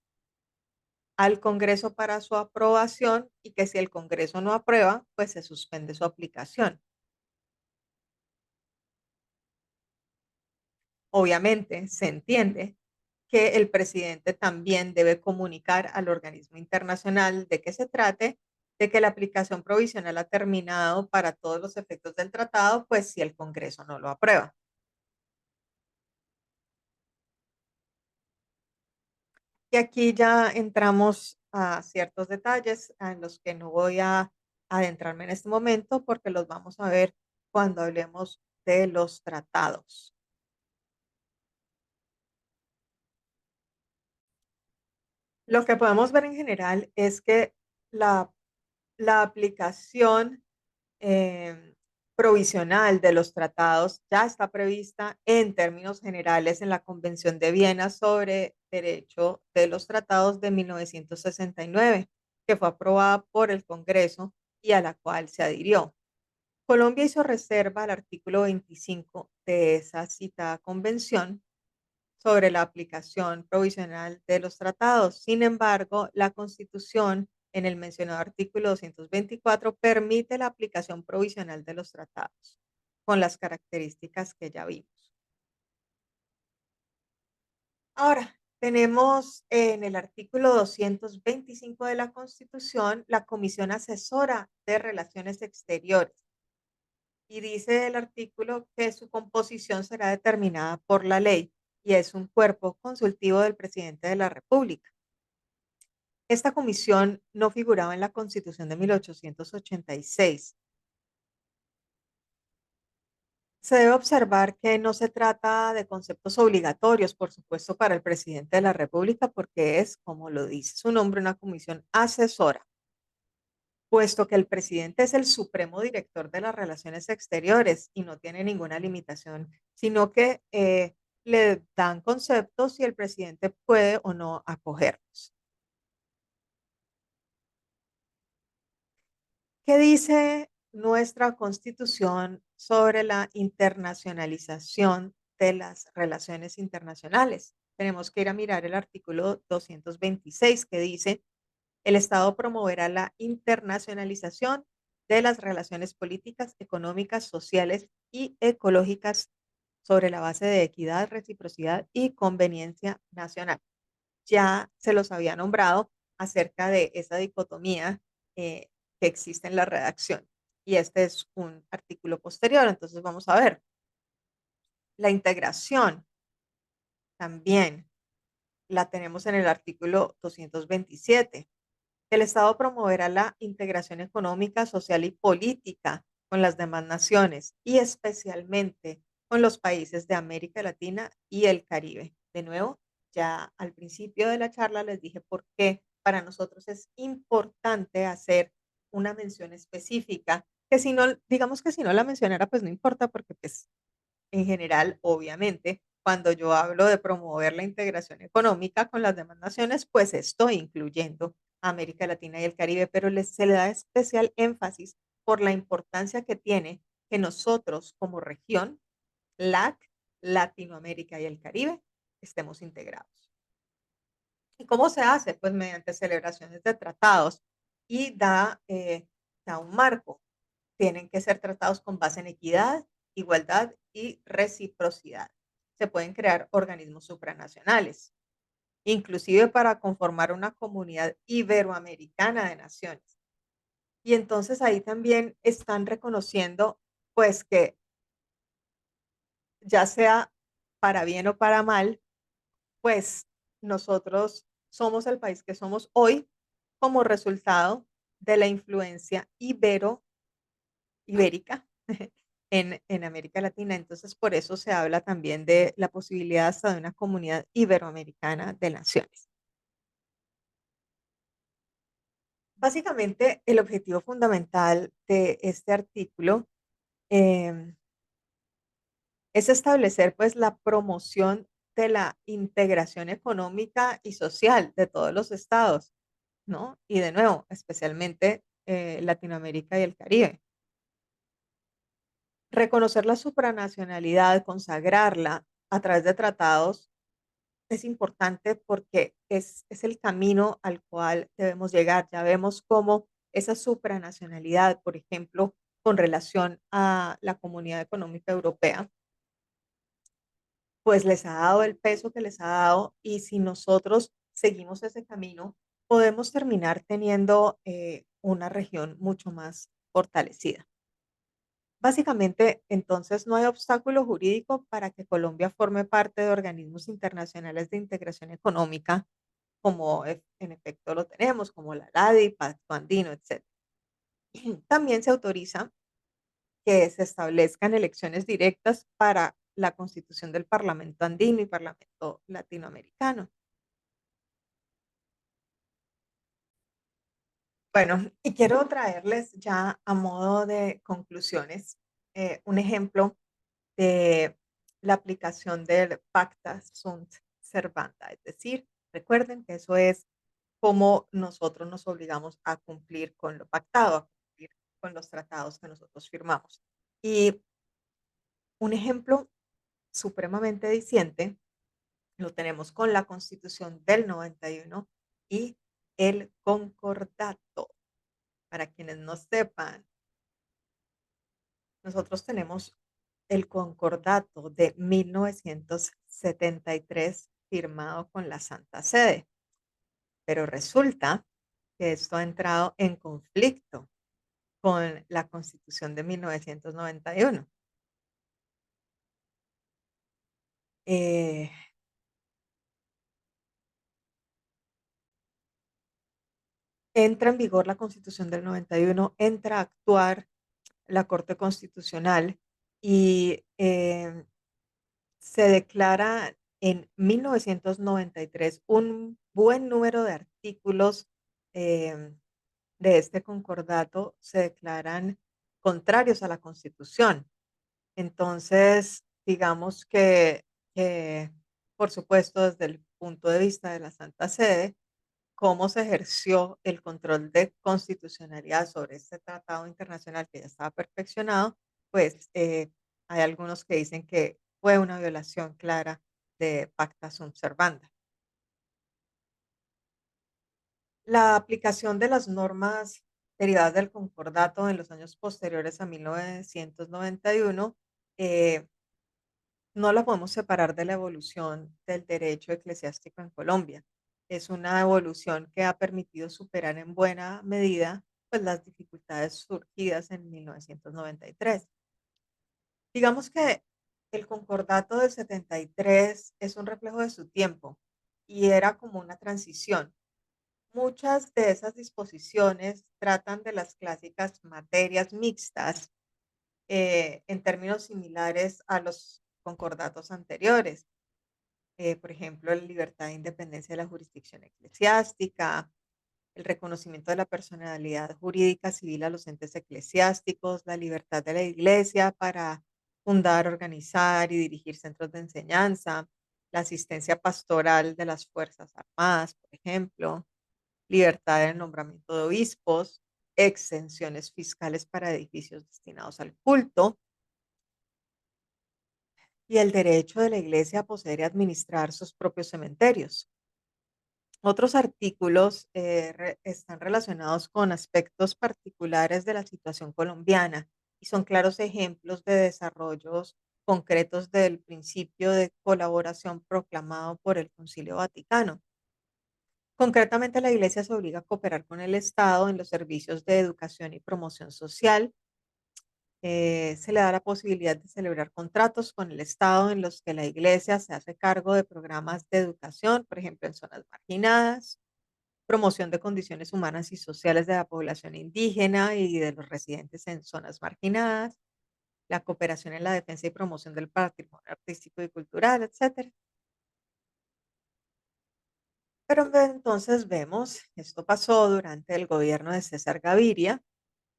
al Congreso para su aprobación y que si el Congreso no aprueba, pues se suspende su aplicación. Obviamente, se entiende que el presidente también debe comunicar al organismo internacional de qué se trate, de que la aplicación provisional ha terminado para todos los efectos del tratado, pues si el Congreso no lo aprueba. Y aquí ya entramos a ciertos detalles en los que no voy a adentrarme en este momento porque los vamos a ver cuando hablemos de los tratados. Lo que podemos ver en general es que la, la aplicación em, provisional de los tratados ya está prevista en términos generales en la Convención de Viena sobre Derecho de los Tratados de 1969, que fue aprobada por el Congreso y a la cual se adhirió. Colombia hizo reserva al artículo 25 de esa citada convención sobre la aplicación provisional de los tratados. Sin embargo, la Constitución, en el mencionado artículo 224, permite la aplicación provisional de los tratados, con las características que ya vimos. Ahora, tenemos en el artículo 225 de la Constitución la Comisión Asesora de Relaciones Exteriores. Y dice el artículo que su composición será determinada por la ley y es un cuerpo consultivo del presidente de la República. Esta comisión no figuraba en la Constitución de 1886. Se debe observar que no se trata de conceptos obligatorios, por supuesto, para el presidente de la República, porque es, como lo dice su nombre, una comisión asesora, puesto que el presidente es el supremo director de las relaciones exteriores y no tiene ninguna limitación, sino que le dan conceptos y el presidente puede o no acogerlos. ¿Qué dice nuestra Constitución sobre la internacionalización de las relaciones internacionales? Tenemos que ir a mirar el artículo 226 que dice, el Estado promoverá la internacionalización de las relaciones políticas, económicas, sociales y ecológicas sobre la base de equidad, reciprocidad y conveniencia nacional. Ya se los había nombrado acerca de esa dicotomía eh, que existe en la redacción. Y este es un artículo posterior. Entonces vamos a ver. La integración también la tenemos en el artículo 227. El Estado promoverá la integración económica, social y política con las demás naciones y especialmente con los países de América Latina y el Caribe. De nuevo, ya al principio de la charla les dije por qué para nosotros es importante hacer una mención específica, que si no, digamos que si no la mencionara, pues no importa porque pues en general, obviamente, cuando yo hablo de promover la integración económica con las demás naciones, pues estoy incluyendo a América Latina y el Caribe, pero se le da especial énfasis por la importancia que tiene que nosotros como región, LAC, Latinoamérica y el Caribe, estemos integrados. ¿Y cómo se hace? Pues mediante celebraciones de tratados y da un marco. Tienen que ser tratados con base en equidad, igualdad y reciprocidad. Se pueden crear organismos supranacionales, inclusive para conformar una comunidad iberoamericana de naciones. Y entonces ahí también están reconociendo, pues que ya sea para bien o para mal, pues nosotros somos el país que somos hoy como resultado de la influencia ibérica en América Latina. Entonces, por eso se habla también de la posibilidad hasta de una comunidad iberoamericana de naciones. Básicamente, el objetivo fundamental de este artículo em, es establecer pues la promoción de la integración económica y social de todos los estados, ¿no? Y de nuevo, especialmente Latinoamérica y el Caribe. Reconocer la supranacionalidad, consagrarla a través de tratados es importante porque es el camino al cual debemos llegar. Ya vemos cómo esa supranacionalidad, por ejemplo, con relación a la Comunidad Económica Europea, pues les ha dado el peso que les ha dado y si nosotros seguimos ese camino, podemos terminar teniendo una región mucho más fortalecida. Básicamente, entonces, no hay obstáculo jurídico para que Colombia forme parte de organismos internacionales de integración económica, como en efecto lo tenemos, como la LADI, Pacto Andino, etc. También se autoriza que se establezcan elecciones directas para la constitución del Parlamento andino y Parlamento latinoamericano. Bueno, y quiero traerles ya a modo de conclusiones un ejemplo de la aplicación del pacta sunt servanda, es decir, recuerden que eso es cómo nosotros nos obligamos a cumplir con lo pactado, a cumplir con los tratados que nosotros firmamos. Y un ejemplo supremamente diciente lo tenemos con la Constitución del 91 y el concordato. Para quienes no sepan, nosotros tenemos el concordato de 1973 firmado con la Santa Sede, pero resulta que esto ha entrado en conflicto con la Constitución de 1991. Eh, Entra en vigor la Constitución del 91, entra a actuar la Corte Constitucional y se declara en 1993 un buen número de artículos em, de este concordato se declaran contrarios a la Constitución. Entonces, digamos que, por supuesto, desde el punto de vista de la Santa Sede, cómo se ejerció el control de constitucionalidad sobre este tratado internacional que ya estaba perfeccionado, pues hay algunos que dicen que fue una violación clara de pacta sunt servanda. La aplicación de las normas derivadas del concordato en los años posteriores a 1991 eh, no la podemos separar de la evolución del derecho eclesiástico en Colombia. Es una evolución que ha permitido superar en buena medida pues, las dificultades surgidas en 1993. Digamos que el concordato del 73 es un reflejo de su tiempo y era como una transición. Muchas de esas disposiciones tratan de las clásicas materias mixtas en términos similares a los concordatos anteriores. Por ejemplo, la libertad e independencia de la jurisdicción eclesiástica, el reconocimiento de la personalidad jurídica civil a los entes eclesiásticos, la libertad de la iglesia para fundar, organizar y dirigir centros de enseñanza, la asistencia pastoral de las Fuerzas Armadas, por ejemplo, libertad de nombramiento de obispos, exenciones fiscales para edificios destinados al culto y el derecho de la iglesia a poseer y administrar sus propios cementerios. Otros artículos están relacionados con aspectos particulares de la situación colombiana y son claros ejemplos de desarrollos concretos del principio de colaboración proclamado por el Concilio Vaticano. Concretamente, la Iglesia se obliga a cooperar con el Estado en los servicios de educación y promoción social. Se le da la posibilidad de celebrar contratos con el Estado en los que la Iglesia se hace cargo de programas de educación, por ejemplo, en zonas marginadas, promoción de condiciones humanas y sociales de la población indígena y de los residentes en zonas marginadas, la cooperación en la defensa y promoción del patrimonio artístico y cultural, etcétera. Pero entonces vemos, esto pasó durante el gobierno de César Gaviria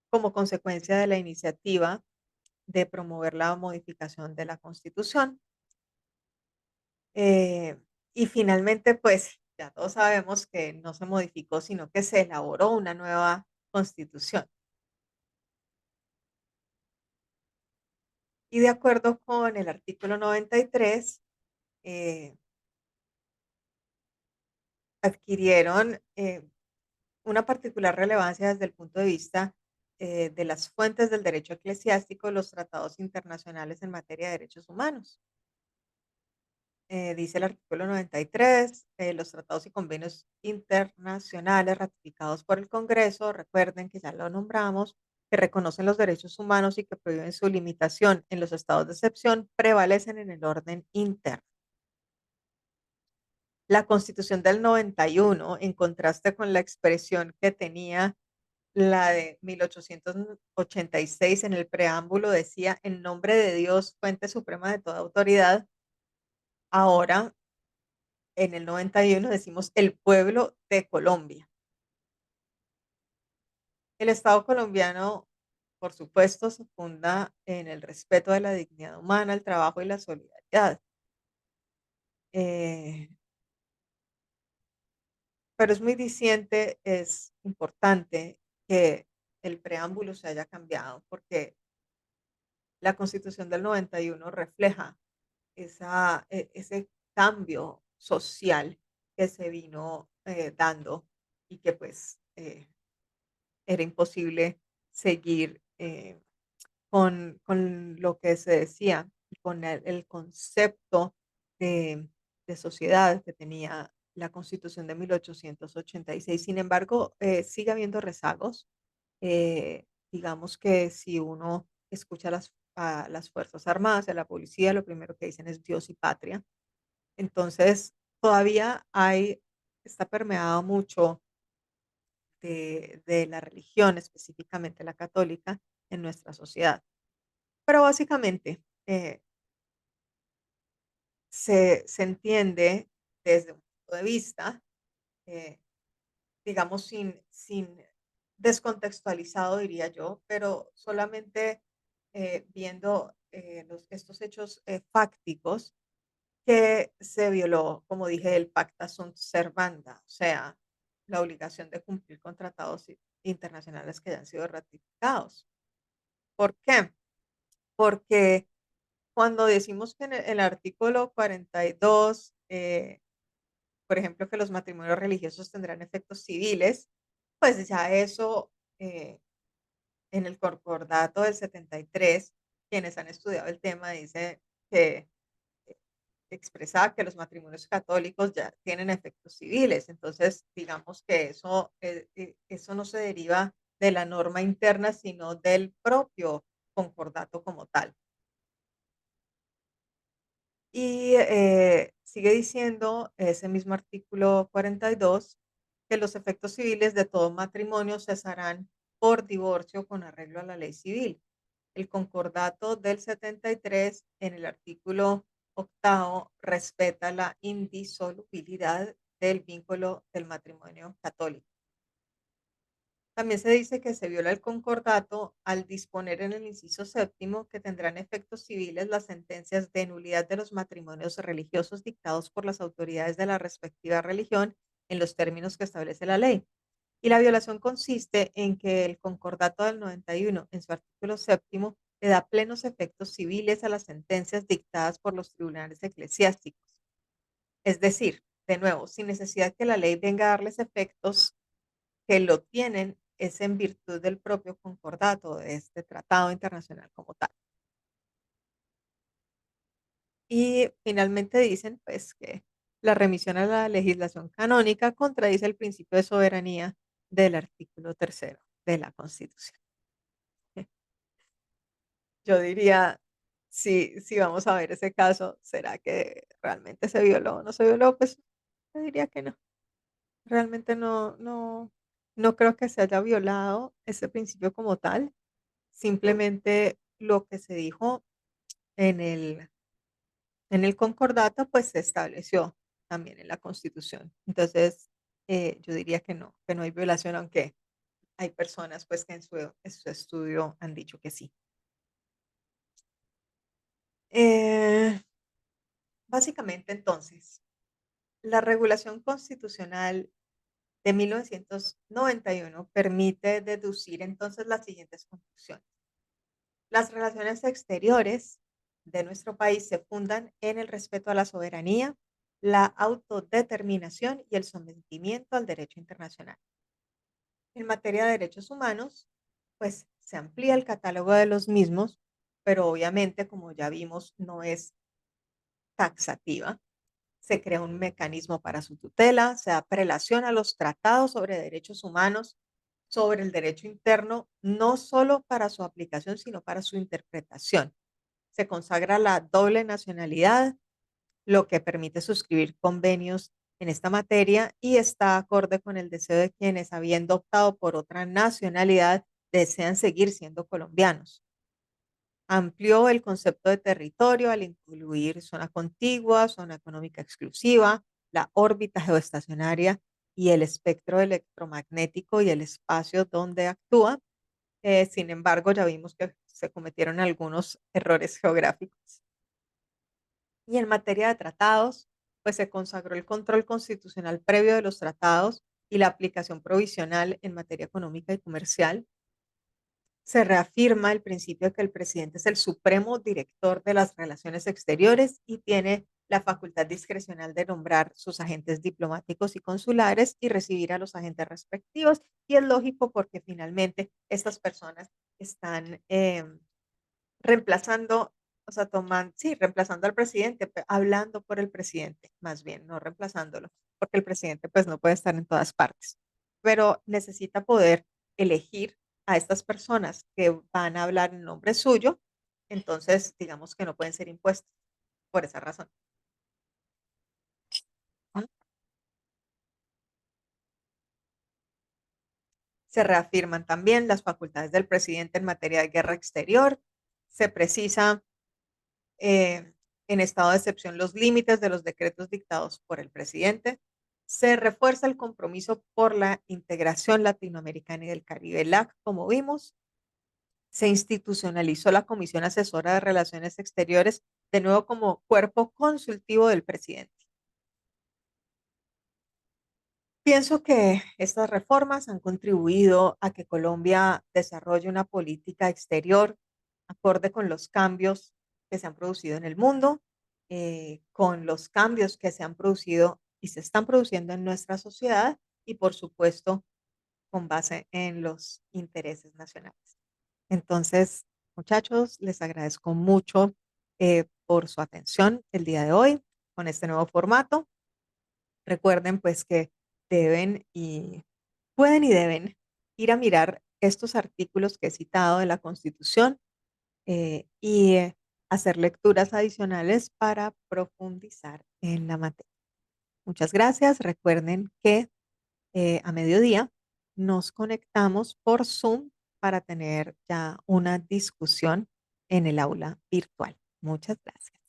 como consecuencia de la iniciativa de promover la modificación de la Constitución. Eh, y finalmente, pues ya todos sabemos que no se modificó, sino que se elaboró una nueva Constitución. Y de acuerdo con el artículo 93, eh, adquirieron una particular relevancia desde el punto de vista de las fuentes del derecho eclesiástico, los tratados internacionales en materia de derechos humanos. Dice el artículo 93, los tratados y convenios internacionales ratificados por el Congreso, recuerden que ya lo nombramos, que reconocen los derechos humanos y que prohíben su limitación en los estados de excepción, prevalecen en el orden interno. La Constitución del 91, en contraste con la expresión que tenía la de 1886 en el preámbulo, decía: "En nombre de Dios, fuente suprema de toda autoridad". Ahora, en el 91 decimos: "El pueblo de Colombia". El Estado colombiano, por supuesto, se funda en el respeto de la dignidad humana, el trabajo y la solidaridad. Eh, pero es muy diciente, es importante que el preámbulo se haya cambiado, porque la Constitución del 91 refleja ese cambio social que se vino dando y que pues era imposible seguir con lo que se decía, y con el concepto de, de sociedad que tenía la Constitución de 1886. Sin embargo, sigue habiendo rezagos. Digamos que si uno escucha a las Fuerzas Armadas, a la policía, lo primero que dicen es Dios y patria. Entonces, todavía está permeado mucho de la religión, específicamente la católica, en nuestra sociedad. Pero básicamente, se entiende desde un punto de vista, eh, digamos, sin descontextualizado, diría yo, pero solamente viendo estos hechos fácticos, que se violó, como dije, el pacta sunt servanda, o sea, la obligación de cumplir con tratados internacionales que ya han sido ratificados. ¿Por qué? Porque cuando decimos que en el artículo 42, por ejemplo, que los matrimonios religiosos tendrán efectos civiles, pues ya eso, en el concordato del 73, quienes han estudiado el tema dice que eh, expresaba que los matrimonios católicos ya tienen efectos civiles. Entonces, digamos que eso no se deriva de la norma interna, sino del propio concordato como tal. Y sigue diciendo ese mismo artículo 42 que los efectos civiles de todo matrimonio cesarán por divorcio con arreglo a la ley civil. El concordato del 73 en el artículo octavo respeta la indisolubilidad del vínculo del matrimonio católico. También se dice que se viola el concordato al disponer en el inciso séptimo que tendrán efectos civiles las sentencias de nulidad de los matrimonios religiosos dictados por las autoridades de la respectiva religión en los términos que establece la ley. Y la violación consiste en que el concordato del 91, en su artículo séptimo, le da plenos efectos civiles a las sentencias dictadas por los tribunales eclesiásticos. Es decir, de nuevo, sin necesidad que la ley venga a darles efectos, que lo tienen es en virtud del propio concordato de este tratado internacional como tal. Y finalmente dicen, pues, que la remisión a la legislación canónica contradice el principio de soberanía del artículo tercero de la Constitución. Yo diría, si vamos a ver ese caso, ¿será que realmente se violó o no se violó? Pues yo diría que no. Realmente no creo que se haya violado ese principio como tal. Simplemente lo que se dijo en el concordato, pues, se estableció también en la Constitución. Entonces, yo diría que no hay violación, aunque hay personas, pues, que en su estudio han dicho que sí. Eh, básicamente, entonces, la regulación constitucional de 1991 permite deducir, entonces, las siguientes conclusiones. Las relaciones exteriores de nuestro país se fundan en el respeto a la soberanía, la autodeterminación y el sometimiento al derecho internacional. En materia de derechos humanos, pues se amplía el catálogo de los mismos, pero obviamente, como ya vimos, no es taxativa. se crea un mecanismo para su tutela, se da prelación a los tratados sobre derechos humanos, sobre el derecho interno, no solo para su aplicación, sino para su interpretación. Se consagra la doble nacionalidad, lo que permite suscribir convenios en esta materia y está acorde con el deseo de quienes, habiendo optado por otra nacionalidad, desean seguir siendo colombianos. Amplió el concepto de territorio al incluir zona contigua, zona económica exclusiva, la órbita geoestacionaria y el espectro electromagnético y el espacio donde actúa. Sin embargo, ya vimos que se cometieron algunos errores geográficos. Y en materia de tratados, pues se consagró el control constitucional previo de los tratados y la aplicación provisional en materia económica y comercial. Se reafirma el principio de que el presidente es el supremo director de las relaciones exteriores y tiene la facultad discrecional de nombrar sus agentes diplomáticos y consulares y recibir a los agentes respectivos. Y es lógico porque finalmente estas personas están reemplazando, o sea, sí, reemplazando al presidente, hablando por el presidente, más bien, no reemplazándolo, porque el presidente pues no puede estar en todas partes, pero necesita poder elegir a estas personas que van a hablar en nombre suyo, entonces digamos que no pueden ser impuestos por esa razón. ¿No? Se reafirman también las facultades del presidente en materia de guerra exterior, se precisa eh, en estado de excepción los límites de los decretos dictados por el presidente. Se refuerza el compromiso por la integración latinoamericana y del Caribe, LAC, como vimos. Se institucionalizó la Comisión Asesora de Relaciones Exteriores, de nuevo como cuerpo consultivo del presidente. Pienso que estas reformas han contribuido a que Colombia desarrolle una política exterior acorde con los cambios que se han producido en el mundo, con los cambios que se han producido y se están produciendo en nuestra sociedad y, por supuesto, con base en los intereses nacionales. Entonces, muchachos, les agradezco mucho por su atención el día de hoy con este nuevo formato. Recuerden pues que deben y pueden y deben ir a mirar estos artículos que he citado de la Constitución y hacer lecturas adicionales para profundizar en la materia. Muchas gracias. Recuerden que a mediodía nos conectamos por Zoom para tener ya una discusión en el aula virtual. Muchas gracias.